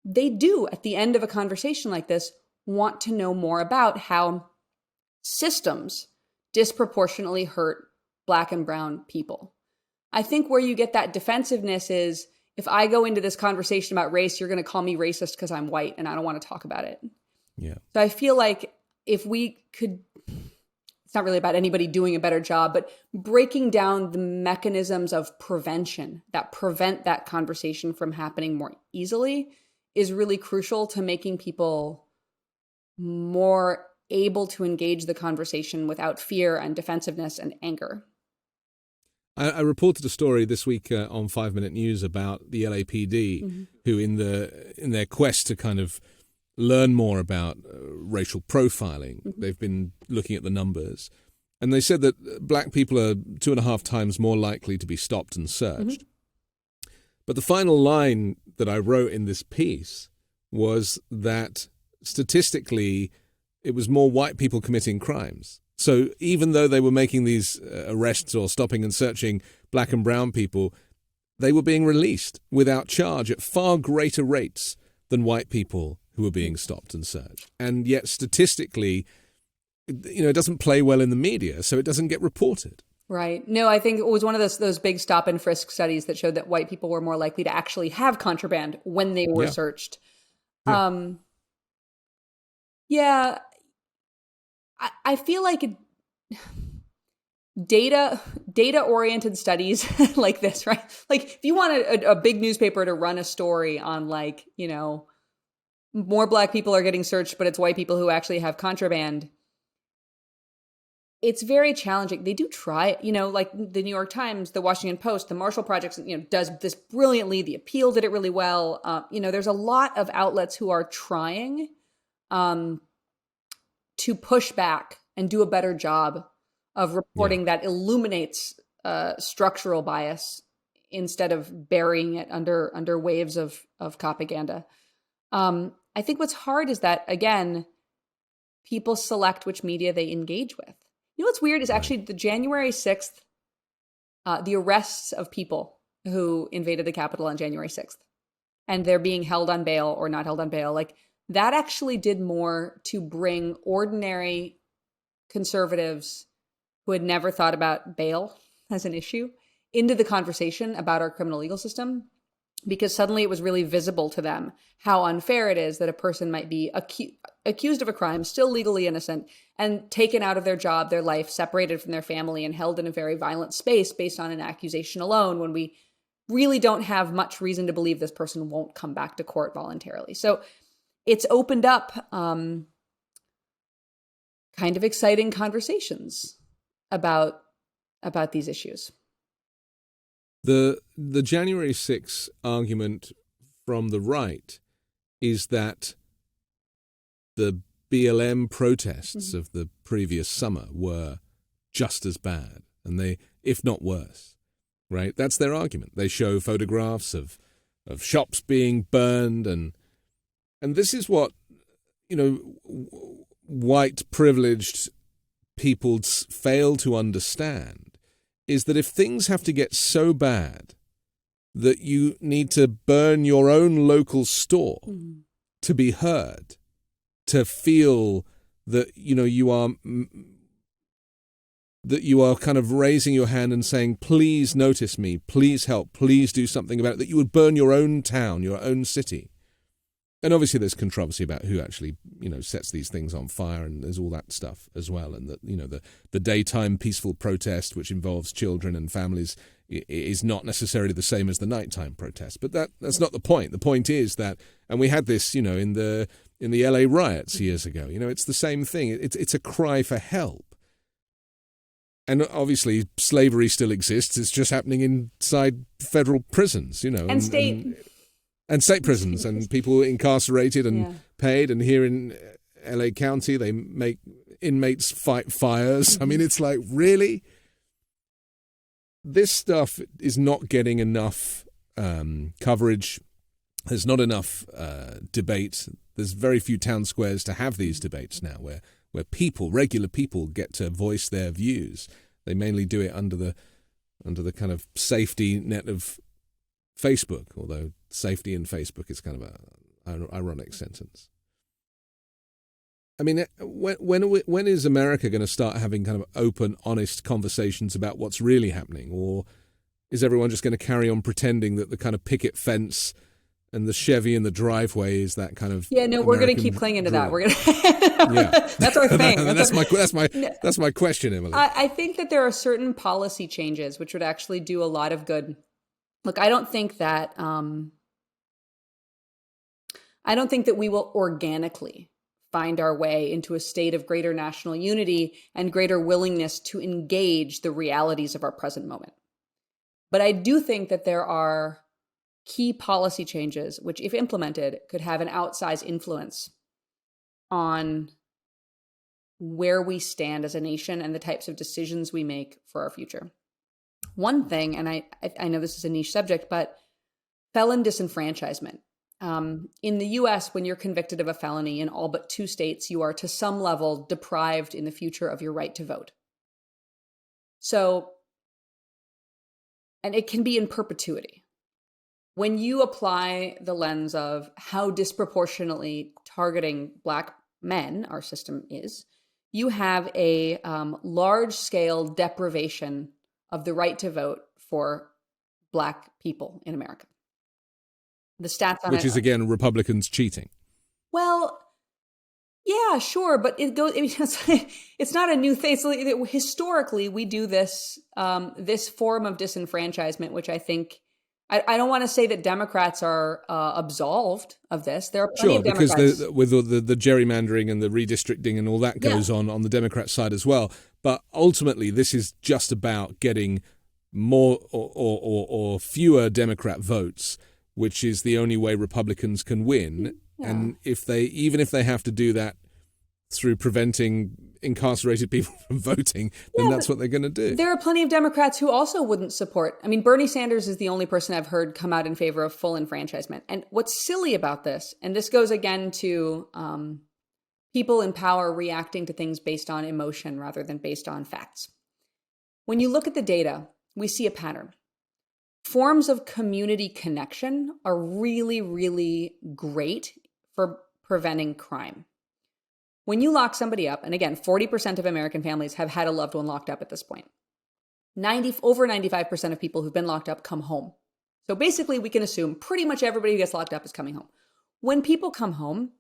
They do, at the end of a conversation like this, want to know more about how systems disproportionately hurt black and brown people. I think where you get that defensiveness is, if I go into this conversation about race, you're going to call me racist because I'm white and I don't want to talk about it. Yeah. So I feel like if we could, it's not really about anybody doing a better job, but breaking down the mechanisms of prevention that prevent that conversation from happening more easily is really crucial to making people more able to engage the conversation without fear and defensiveness and anger. I reported a story this week on 5 Minute News about the LAPD, who in their quest to kind of learn more about racial profiling, they've been looking at the numbers, and they said that black people are 2.5 times more likely to be stopped and searched. But the final line that I wrote in this piece was that statistically, it was more white people committing crimes. So even though they were making these arrests or stopping and searching black and brown people, they were being released without charge at far greater rates than white people who were being stopped and searched. And yet statistically, it doesn't play well in the media, so it doesn't get reported. Right. No, I think it was one of those big stop and frisk studies that showed that white people were more likely to actually have contraband when they were searched. Yeah. I feel like data-oriented studies like this, right? Like if you want a big newspaper to run a story on more black people are getting searched, but it's white people who actually have contraband, it's very challenging. They do try it, like the New York Times, the Washington Post, the Marshall Project, does this brilliantly. The Appeal did it really well. There's a lot of outlets who are trying to push back and do a better job of reporting that illuminates structural bias instead of burying it under waves of propaganda. I think what's hard is that, again, people select which media they engage with. What's weird is actually the January 6th, the arrests of people who invaded the Capitol on January 6th, and they're being held on bail or not held on bail, like that actually did more to bring ordinary conservatives who had never thought about bail as an issue into the conversation about our criminal legal system, because suddenly it was really visible to them how unfair it is that a person might be accused of a crime, still legally innocent, and taken out of their job, their life, separated from their family, and held in a very violent space based on an accusation alone, when we really don't have much reason to believe this person won't come back to court voluntarily. So it's opened up kind of exciting conversations about these issues. The January 6th argument from the right is that the BLM protests of the previous summer were just as bad, and they, if not worse, right? That's their argument. They show photographs of shops being burned, and this is what, white privileged people fail to understand, is that if things have to get so bad that you need to burn your own local store to be heard, to feel that you are kind of raising your hand and saying, please notice me, please help, please do something about it, that you would burn your own town, your own city. And obviously there's controversy about who actually, sets these things on fire, and there's all that stuff as well. And that, the daytime peaceful protest, which involves children and families, is not necessarily the same as the nighttime protest. But that's not the point. The point is that, and we had this, in the LA riots years ago, it's the same thing. It's a cry for help. And obviously slavery still exists. It's just happening inside federal prisons, and state. And state prisons, and people incarcerated and paid. And here in LA County, they make inmates fight fires. I mean, it's like, really? This stuff is not getting enough coverage. There's not enough debate. There's very few town squares to have these debates now, where people, regular people, get to voice their views. They mainly do it under the kind of safety net of Facebook, although safety in Facebook is kind of an ironic sentence. I mean, when is America going to start having kind of open, honest conversations about what's really happening? Or is everyone just going to carry on pretending that the kind of picket fence and the Chevy in the driveway is that kind of we're going to keep clinging to that. We're going to that's our thing. That's my question, Emily. I think that there are certain policy changes which would actually do a lot of good. Look, I don't think that we will organically find our way into a state of greater national unity and greater willingness to engage the realities of our present moment. But I do think that there are key policy changes which, if implemented, could have an outsized influence on where we stand as a nation and the types of decisions we make for our future. One thing, and I know this is a niche subject, but felon disenfranchisement In the US, when you're convicted of a felony in all but 2 states, you are to some level deprived in the future of your right to vote. So, and it can be in perpetuity. When you apply the lens of how disproportionately targeting Black men our system is, you have a large-scale deprivation of the right to vote for Black people in America. The stats on Which is, again, Republicans cheating. Well, yeah, sure, but it goes. I mean, it's not a new thing. Historically, we do this this form of disenfranchisement, which I think I don't want to say that Democrats are absolved of this. There are plenty of Democrats. Because with the gerrymandering and the redistricting and all that goes on the Democrat side as well. But ultimately, this is just about getting more or fewer Democrat votes, which is the only way Republicans can win. Yeah. And even if they have to do that through preventing incarcerated people from voting, then that's what they're going to do. There are plenty of Democrats who also wouldn't support. I mean, Bernie Sanders is the only person I've heard come out in favor of full enfranchisement. And what's silly about this, and this goes again to people in power reacting to things based on emotion rather than based on facts. When you look at the data, we see a pattern. Forms of community connection are really, really great for preventing crime. When you lock somebody up, and again, 40% of American families have had a loved one locked up at this point. Over 95% of people who've been locked up come home. So basically, we can assume pretty much everybody who gets locked up is coming home. When people come home,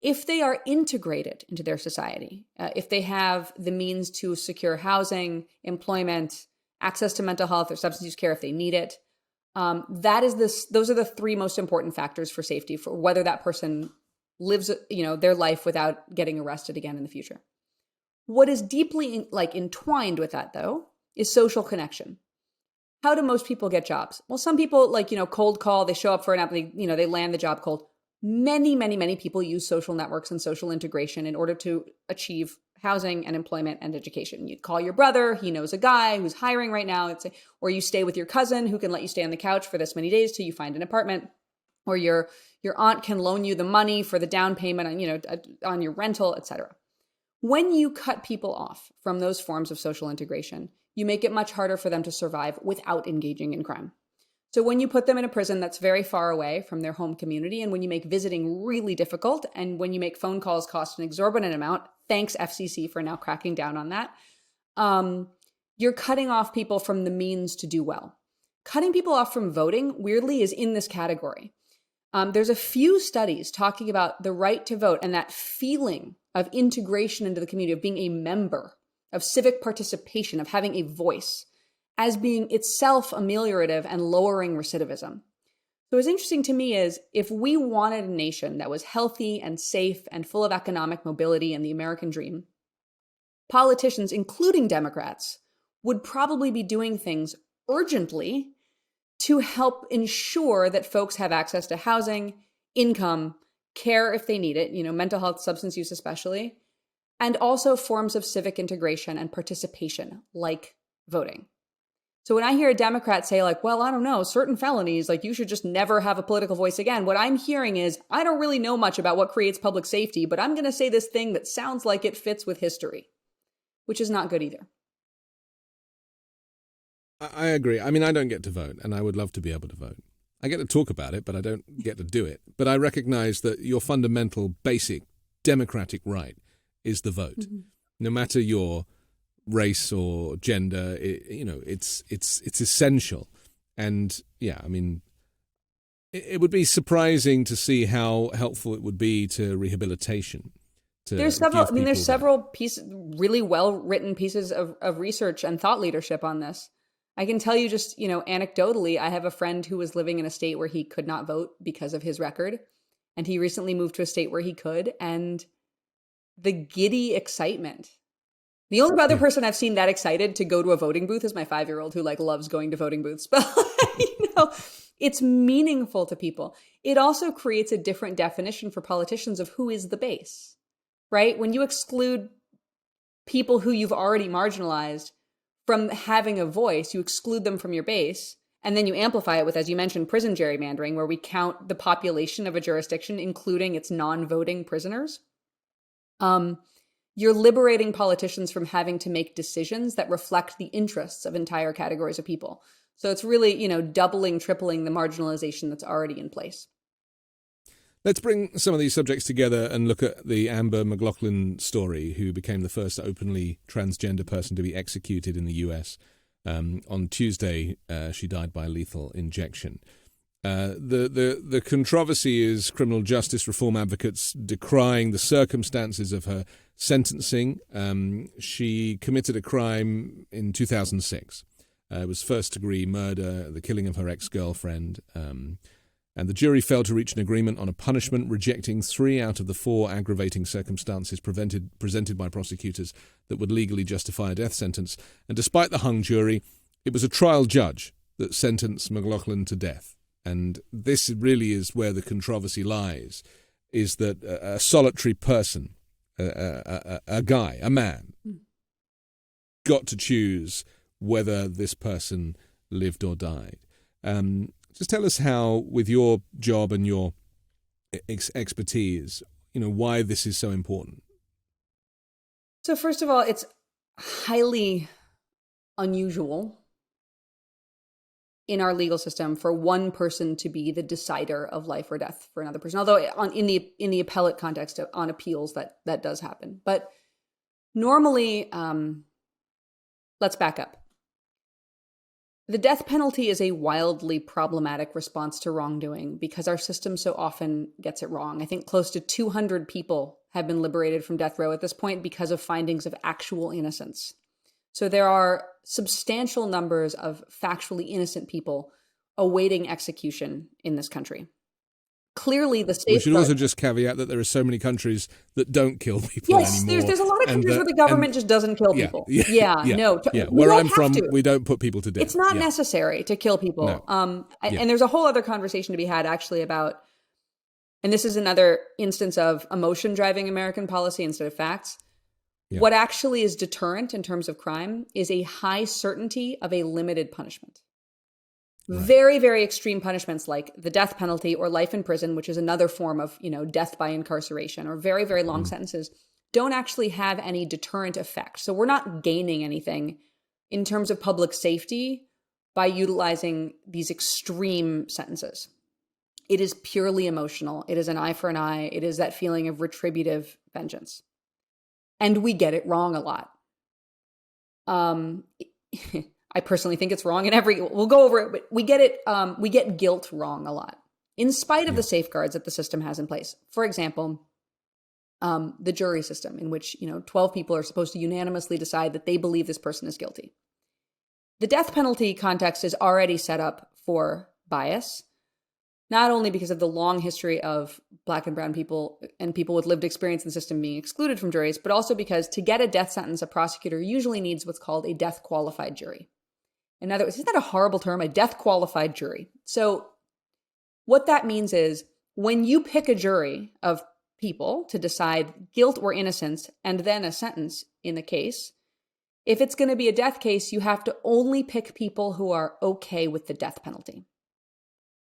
if they are integrated into their society, if they have the means to secure housing, employment, access to mental health or substance use care if they need it, those are the 3 most important factors for safety, for whether that person lives, their life without getting arrested again in the future. What is deeply entwined with that, though, is social connection. How do most people get jobs? Well, some people cold call, they show up for an app, they land the job cold. Many, many, many people use social networks and social integration in order to achieve housing and employment and education. You call your brother, he knows a guy who's hiring right now, or you stay with your cousin who can let you stay on the couch for this many days till you find an apartment, or your aunt can loan you the money for the down payment on your rental, etc. When you cut people off from those forms of social integration, you make it much harder for them to survive without engaging in crime. So when you put them in a prison that's very far away from their home community, and when you make visiting really difficult, and when you make phone calls cost an exorbitant amount, thanks FCC for now cracking down on that, you're cutting off people from the means to do well. Cutting people off from voting, weirdly, is in this category. There's a few studies talking about the right to vote and that feeling of integration into the community, of being a member, of civic participation, of having a voice, as being itself ameliorative and lowering recidivism. So what's interesting to me is, if we wanted a nation that was healthy and safe and full of economic mobility and the American dream, politicians, including Democrats, would probably be doing things urgently to help ensure that folks have access to housing, income, care if they need it, mental health, substance use especially, and also forms of civic integration and participation, like voting. So when I hear a Democrat say well, I don't know, certain felonies, you should just never have a political voice again, what I'm hearing is, I don't really know much about what creates public safety, but I'm going to say this thing that sounds like it fits with history, which is not good either. I agree. I mean, I don't get to vote, and I would love to be able to vote. I get to talk about it, but I don't get to do it. But I recognize that your fundamental, basic democratic right is the vote. Mm-hmm. No matter your race or gender, it's essential. And yeah, I mean, it would be surprising to see how helpful it would be to rehabilitation. There's several pieces, really well-written pieces of research and thought leadership on this. I can tell you just, anecdotally, I have a friend who was living in a state where he could not vote because of his record. And he recently moved to a state where he could. And the giddy excitement. The only other person I've seen that excited to go to a voting booth is my 5-year-old who loves going to voting booths. But, it's meaningful to people. It also creates a different definition for politicians of who is the base, right? When you exclude people who you've already marginalized from having a voice, you exclude them from your base, And then you amplify it with, as you mentioned, prison gerrymandering, where we count the population of a jurisdiction, including its non-voting prisoners. You're liberating politicians from having to make decisions that reflect the interests of entire categories of people. So it's really, doubling, tripling the marginalization that's already in place. Let's bring some of these subjects together and look at the Amber McLaughlin story, who became the first openly transgender person to be executed in the US. On Tuesday, she died by lethal injection. The controversy is criminal justice reform advocates decrying the circumstances of her sentencing. She committed a crime in 2006. It was first-degree murder, the killing of her ex-girlfriend. And the jury failed to reach an agreement on a punishment, rejecting 3 out of the 4 aggravating circumstances presented by prosecutors that would legally justify a death sentence. And despite the hung jury, it was a trial judge that sentenced McLaughlin to death. And this really is where the controversy lies, is that a solitary person, a guy, a man, got to choose whether this person lived or died. Just tell us how, with your job and your expertise, why this is so important. So first of all, it's highly unusual in our legal system for one person to be the decider of life or death for another person. Although in the appellate context on appeals, that does happen. But normally, let's back up. The death penalty is a wildly problematic response to wrongdoing because our system so often gets it wrong. I think close to 200 people have been liberated from death row at this point because of findings of actual innocence. So there are substantial numbers of factually innocent people awaiting execution in this country. Clearly, the safeguard... We should also just caveat that there are so many countries that don't kill people anymore. Yes, there's a lot of countries where the government just doesn't kill people. Where I'm from, we don't put people to death. It's not necessary to kill people. No. And there's a whole other conversation to be had, actually, about... And this is another instance of emotion driving American policy instead of facts. Yeah. What actually is deterrent in terms of crime is a high certainty of a limited punishment. Right. Very, very extreme punishments like the death penalty or life in prison, which is another form of, death by incarceration, or very, very long sentences, don't actually have any deterrent effect. So we're not gaining anything in terms of public safety by utilizing these extreme sentences. It is purely emotional. It is an eye for an eye. It is that feeling of retributive vengeance. And we get it wrong a lot. I personally think it's wrong in we'll go over it, but we get guilt wrong a lot, in spite of the safeguards that the system has in place. For example, the jury system, in which, 12 people are supposed to unanimously decide that they believe this person is guilty. The death penalty context is already set up for bias, not only because of the long history of Black and brown people and people with lived experience in the system being excluded from juries, but also because to get a death sentence, a prosecutor usually needs what's called a death qualified jury. In other words, isn't that a horrible term? A death qualified jury. So what that means is when you pick a jury of people to decide guilt or innocence and then a sentence in the case, if it's going to be a death case, you have to only pick people who are okay with the death penalty.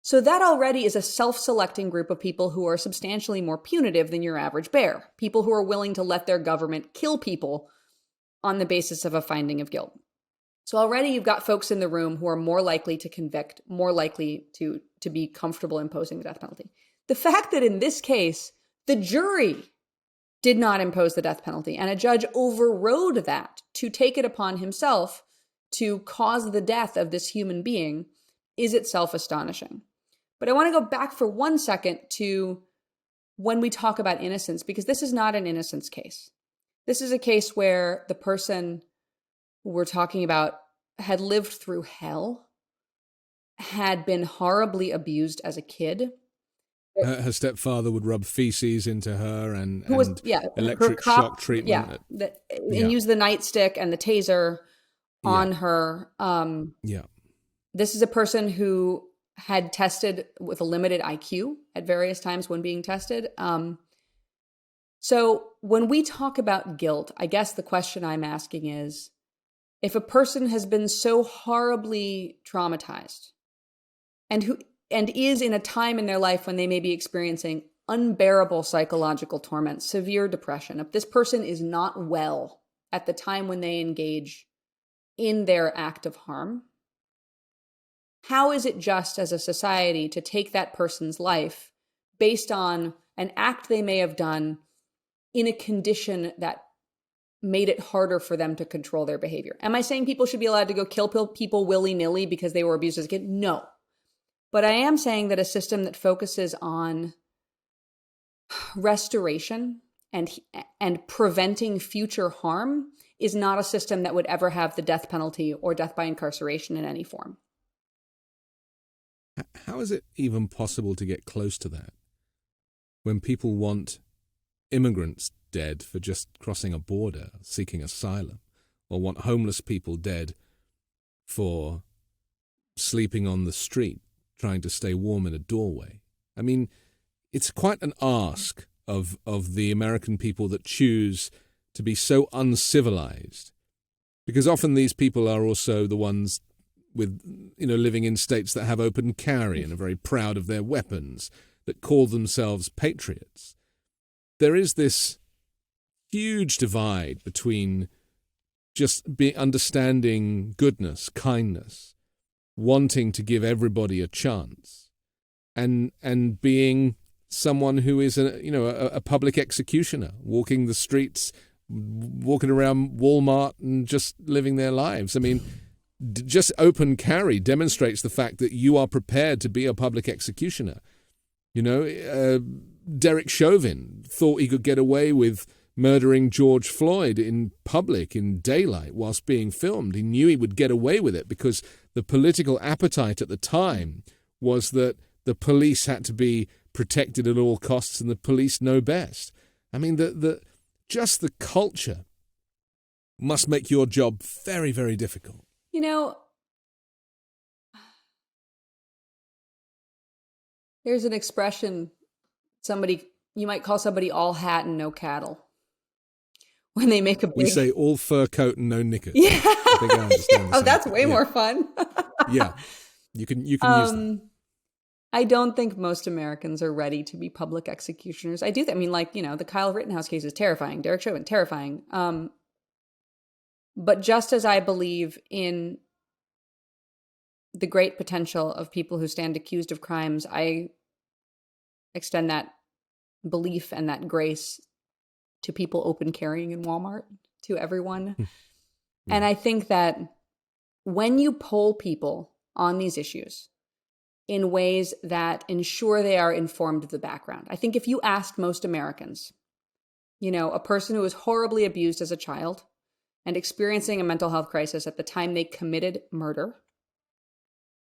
So that already is a self-selecting group of people who are substantially more punitive than your average bear, people who are willing to let their government kill people on the basis of a finding of guilt. So already you've got folks in the room who are more likely to convict, more likely to be comfortable imposing the death penalty. The fact that in this case, the jury did not impose the death penalty and a judge overrode that to take it upon himself to cause the death of this human being is itself astonishing. But I want to go back for 1 second to when we talk about innocence, because this is not an innocence case. This is a case where the person we're talking about had lived through hell, had been horribly abused as a kid. Her stepfather would rub feces into her and electric shock treatment. And use the nightstick and the taser on her. This is a person who had tested with a limited IQ at various times when being tested. So when we talk about guilt, I guess the question I'm asking is, if a person has been so horribly traumatized and is in a time in their life when they may be experiencing unbearable psychological torment, severe depression, if this person is not well at the time when they engage in their act of harm, how is it just as a society to take that person's life based on an act they may have done in a condition that made it harder for them to control their behavior? Am I saying people should be allowed to go kill people willy-nilly because they were abused as a kid? No. But I am saying that a system that focuses on restoration and preventing future harm is not a system that would ever have the death penalty or death by incarceration in any form. How is it even possible to get close to that when people want immigrants dead for just crossing a border, seeking asylum, or want homeless people dead for sleeping on the street, trying to stay warm in a doorway? I mean, it's quite an ask of the American people that choose to be so uncivilized, because often these people are also the ones with, living in states that have open carry and are very proud of their weapons, that call themselves patriots. There is this huge divide between just understanding goodness, kindness, wanting to give everybody a chance, and being someone who is a public executioner, walking the streets, walking around Walmart and just living their lives. I mean, just open carry demonstrates the fact that you are prepared to be a public executioner. Derek Chauvin thought he could get away with murdering George Floyd in public, in daylight, whilst being filmed. He knew he would get away with it because the political appetite at the time was that the police had to be protected at all costs and the police know best. I mean, just the culture must make your job very, very difficult. There's an expression, you might call somebody all hat and no cattle. When they make We say all fur coat and no knickers. Yeah. I think I understand Oh, that's way more fun. Yeah. You can use that. I don't think most Americans are ready to be public executioners. I do. The Kyle Rittenhouse case is terrifying. Derek Chauvin, terrifying. But just as I believe in the great potential of people who stand accused of crimes, I extend that belief and that grace to people open carrying in Walmart, to everyone. And I think that when you poll people on these issues in ways that ensure they are informed of the background, I think if you asked most Americans, a person who was horribly abused as a child and experiencing a mental health crisis at the time they committed murder,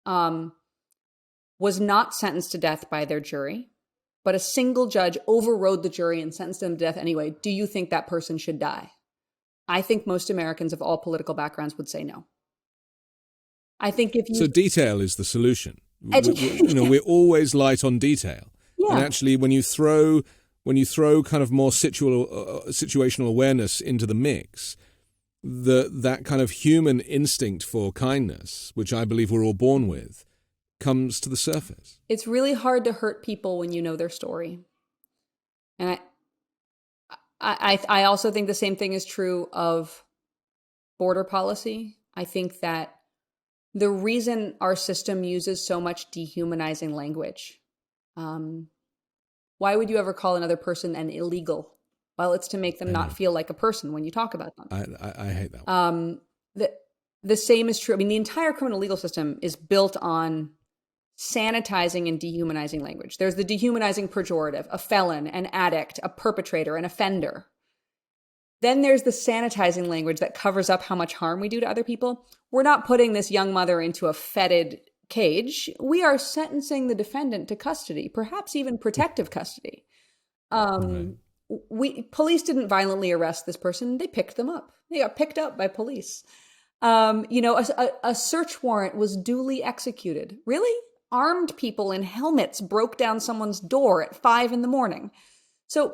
was not sentenced to death by their jury, but a single judge overrode the jury and sentenced them to death anyway, do you think that person should die? I think most Americans of all political backgrounds would say no. I think if you... So detail is the solution. We're always light on detail. Yeah. And actually, when you throw kind of more situational awareness into the mix, that kind of human instinct for kindness, which I believe we're all born with, comes to the surface. It's really hard to hurt people when you know their story. And I also think the same thing is true of border policy. I think that the reason our system uses so much dehumanizing language, why would you ever call another person an illegal? Well, it's to make them not feel like a person when you talk about them. I hate that one. The same is true. I mean, the entire criminal legal system is built on sanitizing and dehumanizing language. There's the dehumanizing pejorative, a felon, an addict, a perpetrator, an offender. Then there's the sanitizing language that covers up how much harm we do to other people. We're not putting this young mother into a fetid cage. We are sentencing the defendant to custody, perhaps even protective custody. Police didn't violently arrest this person. They picked them up. They got picked up by police. A search warrant was duly executed. Really? Armed people in helmets broke down someone's door at 5 a.m. So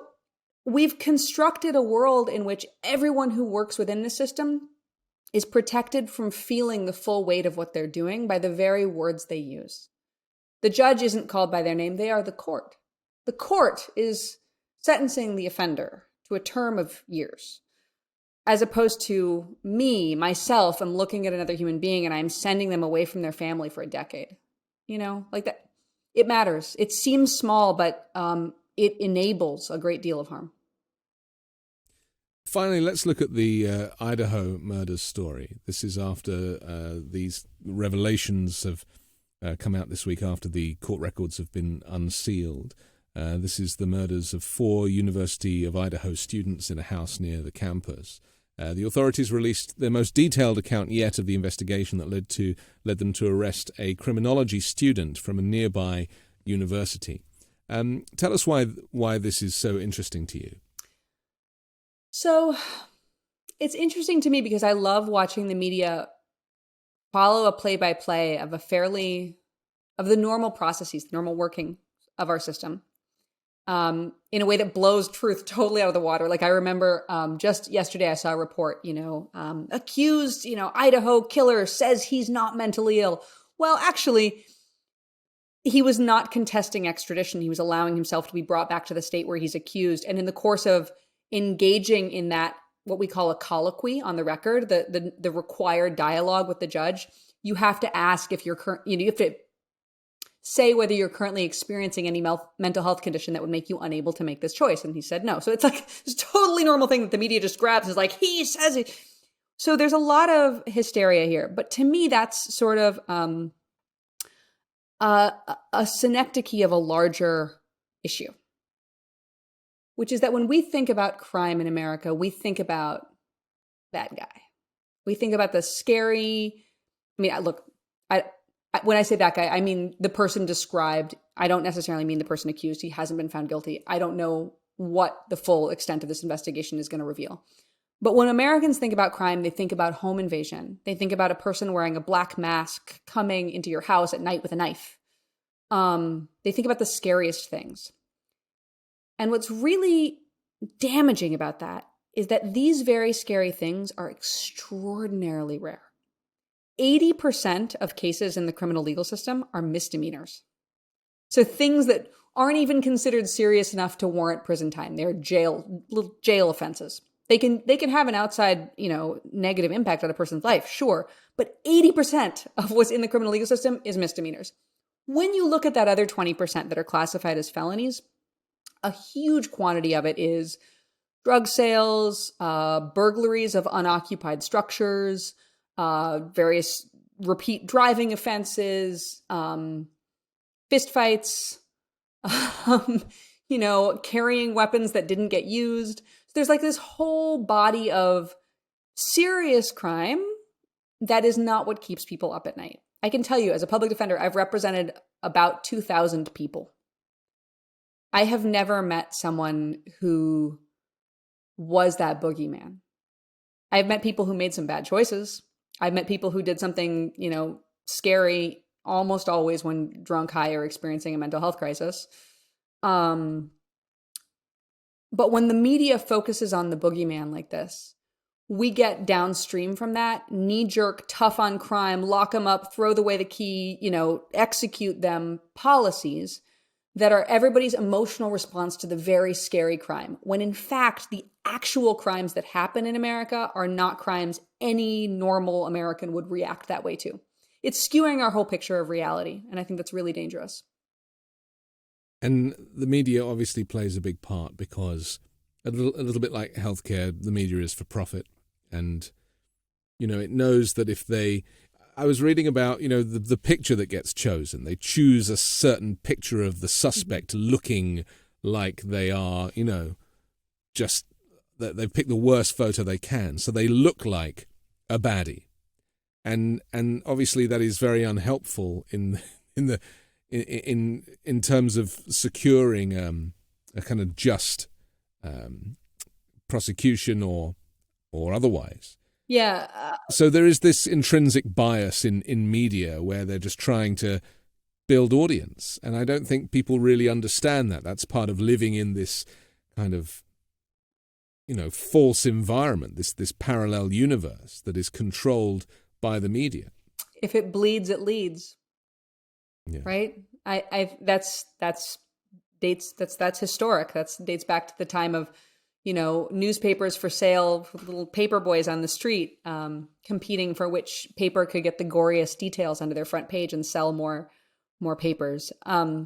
we've constructed a world in which everyone who works within the system is protected from feeling the full weight of what they're doing by the very words they use. The judge isn't called by their name. They are the court. The court is sentencing the offender to a term of years, as opposed to me, myself, I'm looking at another human being and I'm sending them away from their family for a decade. Like that. It matters. It seems small, but it enables a great deal of harm. Finally, let's look at the Idaho murders story. This is after these revelations have come out this week after the court records have been unsealed. This is the murders of 4 University of Idaho students in a house near the campus. The authorities released their most detailed account yet of the investigation that led them to arrest a criminology student from a nearby university. Tell us why this is so interesting to you. So it's interesting to me because I love watching the media follow a play-by-play of the normal processes, the normal working of our system, in a way that blows truth totally out of the water. Like I remember just yesterday I saw a report, accused, Idaho killer says he's not mentally ill. Well, actually, he was not contesting extradition. He was allowing himself to be brought back to the state where he's accused. And in the course of engaging in that, what we call a colloquy on the record, the required dialogue with the judge, you have to ask if you're you have to say whether you're currently experiencing any mental health condition that would make you unable to make this choice. And he said no. So it's like this totally normal thing that the media just grabs is like, he says it. So there's a lot of hysteria here. But to me, that's sort of a synecdoche of a larger issue, which is that when we think about crime in America, we think about that guy. We think about the scary, when I say that guy, I mean the person described. I don't necessarily mean the person accused. He hasn't been found guilty. I don't know what the full extent of this investigation is going to reveal. But when Americans think about crime, they think about home invasion. They think about a person wearing a black mask coming into your house at night with a knife. They think about the scariest things. And what's really damaging about that is that these very scary things are extraordinarily rare. 80% of cases in the criminal legal system are misdemeanors. So things that aren't even considered serious enough to warrant prison time. They're jail offenses. They can have an outside, negative impact on a person's life, sure. But 80% of what's in the criminal legal system is misdemeanors. When you look at that other 20% that are classified as felonies, a huge quantity of it is drug sales, burglaries of unoccupied structures, various repeat driving offenses, fistfights, carrying weapons that didn't get used. So there's like this whole body of serious crime that is not what keeps people up at night. I can tell you, as a public defender, I've represented about 2,000 people. I have never met someone who was that boogeyman. I've met people who made some bad choices. I've met people who did something, scary, almost always when drunk, high, or experiencing a mental health crisis. But when the media focuses on the boogeyman like this, we get downstream from that, knee-jerk, tough on crime, lock them up, throw away the key, execute them policies that are everybody's emotional response to the very scary crime, when in fact, the actual crimes that happen in America are not crimes any normal American would react that way to. It's skewing our whole picture of reality, and I think that's really dangerous. And the media obviously plays a big part because a little bit like healthcare, the media is for profit. And, it knows that if I was reading about, the picture that gets chosen. They choose a certain picture of the suspect looking like they are, just that they've picked the worst photo they can. So they look like a baddie. And obviously that is very unhelpful in terms of securing a kind of just prosecution or otherwise. Yeah. So there is this intrinsic bias in media where they're just trying to build audience. And I don't think people really understand that. That's part of living in this kind of, false environment, this parallel universe that is controlled by the media. If it bleeds, it leads. Yeah. Right? That's historic. That's dates back to the time of, newspapers for sale, little paper boys on the street, competing for which paper could get the goriest details under their front page and sell more papers. I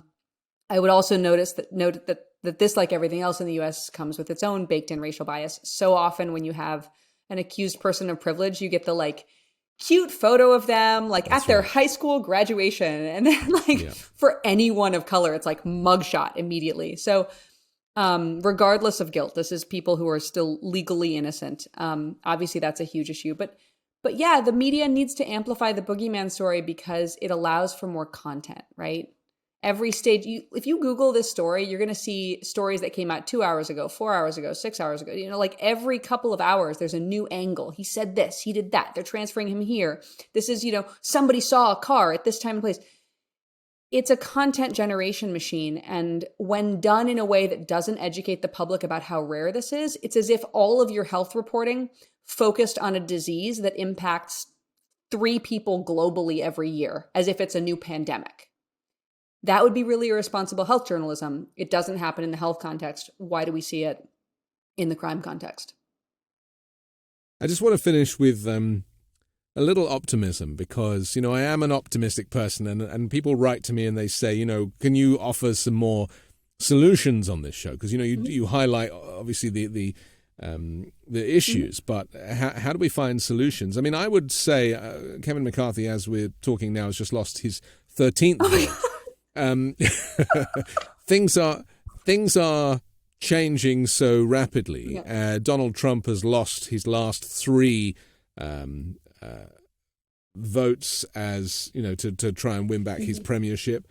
would also note that this, like everything else in the U.S., comes with its own baked-in racial bias. So often, when you have an accused person of privilege, you get the cute photo of them at their high school graduation, and then for anyone of color, it's mugshot immediately. So regardless of guilt, this is people who are still legally innocent. Obviously, that's a huge issue, but yeah, the media needs to amplify the boogeyman story because it allows for more content, right? Every stage, if you Google this story, you're going to see stories that came out 2 hours ago, 4 hours ago, 6 hours ago. Every couple of hours, there's a new angle. He said this, he did that. They're transferring him here. This is, somebody saw a car at this time and place. It's a content generation machine. And when done in a way that doesn't educate the public about how rare this is, it's as if all of your health reporting focused on a disease that impacts 3 people globally every year, as if it's a new pandemic. That would be really irresponsible health journalism. It doesn't happen in the health context. Why do we see it in the crime context? I just want to finish with a little optimism because, I am an optimistic person and people write to me and they say, can you offer some more solutions on this show? Because, you highlight obviously the issues, but how do we find solutions? I mean, I would say Kevin McCarthy, as we're talking now, has just lost his 13th vote. Things are changing so rapidly. Yeah. Donald Trump has lost his last 3 votes as to try and win back his premiership.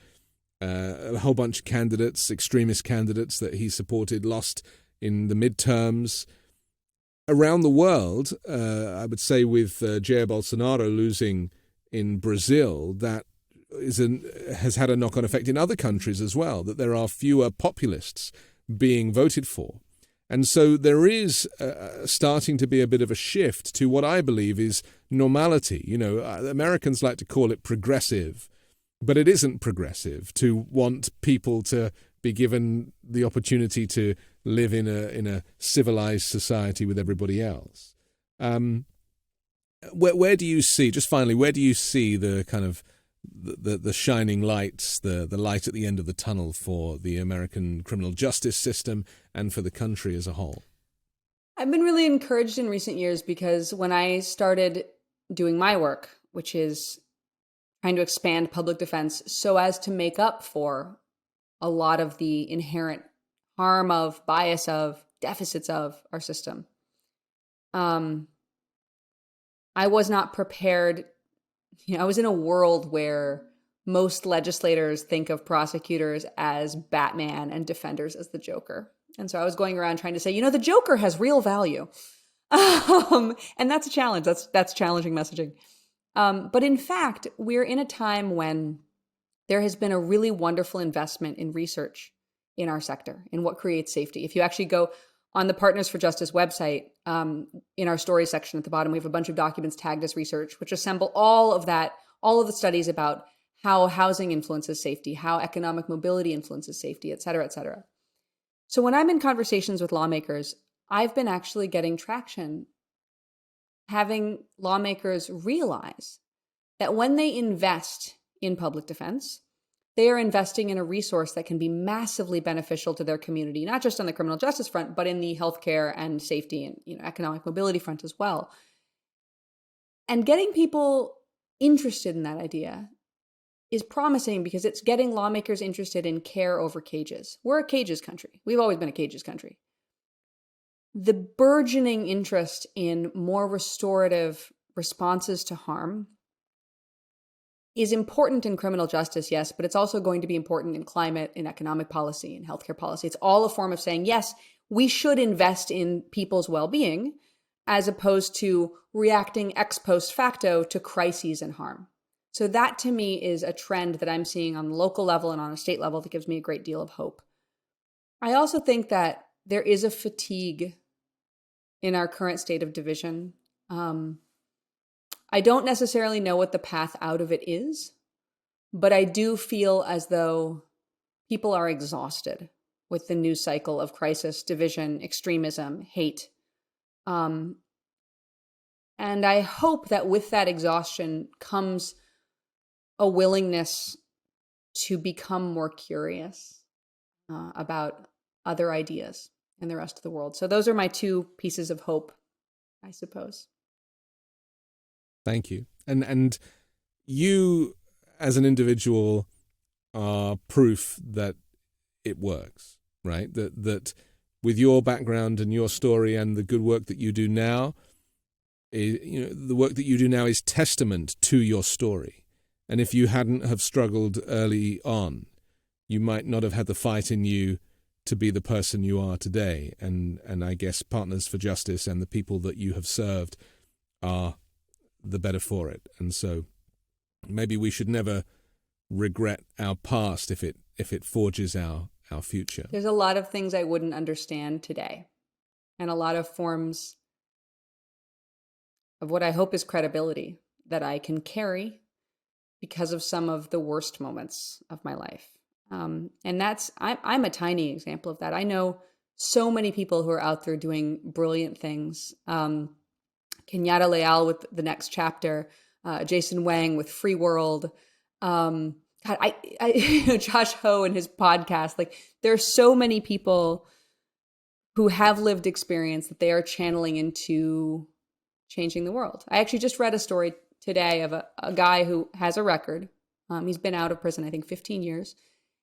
A whole bunch of candidates, extremist candidates that he supported, lost in the midterms. Around the world, I would say with Jair Bolsonaro losing in Brazil, that has had a knock-on effect in other countries as well, that there are fewer populists being voted for. And so there is starting to be a bit of a shift to what I believe is normality. Americans like to call it progressive, but it isn't progressive to want people to be given the opportunity to live in a civilized society with everybody else. Where do you see, just finally, where do you see the kind of the shining lights, the light at the end of the tunnel for the American criminal justice system and for the country as a whole? I've been really encouraged in recent years because when I started doing my work, which is trying to expand public defense so as to make up for a lot of the inherent harm of, bias of, deficits of our system, I was not prepared. I was in a world where most legislators think of prosecutors as Batman and defenders as the Joker. And so I was going around trying to say, the Joker has real value. And that's a challenge. That's challenging messaging. But in fact, we're in a time when there has been a really wonderful investment in research in our sector, in what creates safety. If you actually go on the Partners for Justice website, in our stories section at the bottom, we have a bunch of documents tagged as research, which assemble all of the studies about how housing influences safety, how economic mobility influences safety, et cetera, et cetera. So when I'm in conversations with lawmakers, I've been actually getting traction, having lawmakers realize that when they invest in public defense, they are investing in a resource that can be massively beneficial to their community, not just on the criminal justice front, but in the healthcare and safety and economic mobility front as well. And getting people interested in that idea is promising because it's getting lawmakers interested in care over cages. We're a cages country. We've always been a cages country. The burgeoning interest in more restorative responses to harm is important in criminal justice, yes, but it's also going to be important in climate, in economic policy, in healthcare policy. It's all a form of saying, yes, we should invest in people's well-being as opposed to reacting ex post facto to crises and harm. So that to me is a trend that I'm seeing on the local level and on a state level that gives me a great deal of hope. I also think that there is a fatigue in our current state of division. I don't necessarily know what the path out of it is, But I do feel as though people are exhausted with the news cycle of crisis, division, extremism, hate. And I hope that with that exhaustion comes a willingness to become more curious about other ideas in the rest of the world. So those are my two pieces of hope, I suppose. Thank you. And you, as an individual, are proof that it works, right? That with your background and your story and the good work that you do now, the work that you do now is testament to your story. And if you hadn't have struggled early on, you might not have had the fight in you to be the person you are today. And I guess Partners for Justice and the people that you have served are the better for it. And so maybe we should never regret our past if it forges our future. There's a lot of things I wouldn't understand today, and a lot of forms of what I hope is credibility that I can carry because of some of the worst moments of my life. And I'm a tiny example of that. I know so many people who are out there doing brilliant things. Kenyatta Leal with The Next Chapter, Jason Wang with Free World, Josh Ho and his podcast. Like, there are so many people who have lived experience that they are channeling into changing the world. I actually just read a story today of a guy who has a record. He's been out of prison, I think, 15 years.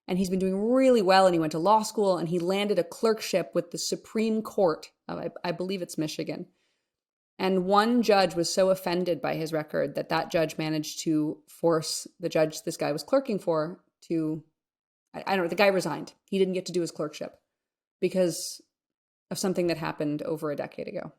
And he's been doing really well. And he went to law school and he landed a clerkship with the Supreme Court of, I believe it's Michigan. And one judge was so offended by his record that judge managed to force the judge this guy was clerking for to, I don't know, the guy resigned. He didn't get to do his clerkship because of something that happened over a decade ago.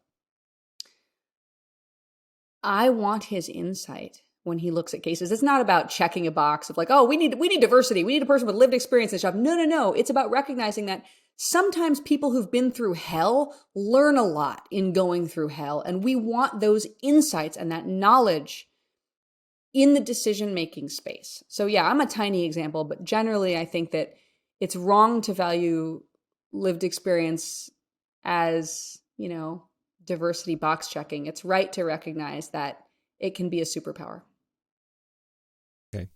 I want his insight when he looks at cases. It's not about checking a box of like, oh, we need diversity. We need a person with lived experience in this job. No. It's about recognizing that sometimes people who've been through hell learn a lot in going through hell. And we want those insights and that knowledge in the decision-making space. So yeah, I'm a tiny example, but generally I think that it's wrong to value lived experience as, diversity box checking. It's right to recognize that it can be a superpower. Okay.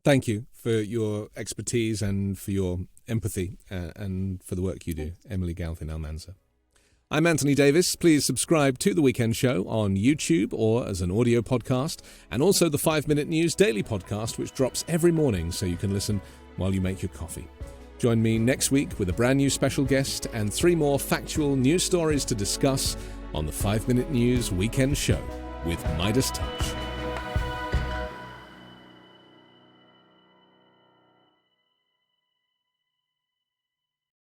Thank you for your expertise and for your empathy and for the work you do, Emily Galvin-Almanza. I'm Anthony Davis. Please subscribe to The Weekend Show on YouTube or as an audio podcast, and also the 5 Minute News Daily podcast, which drops every morning so you can listen while you make your coffee. Join me next week with a brand new special guest and 3 more factual news stories to discuss on the 5 Minute News Weekend Show with Midas Touch.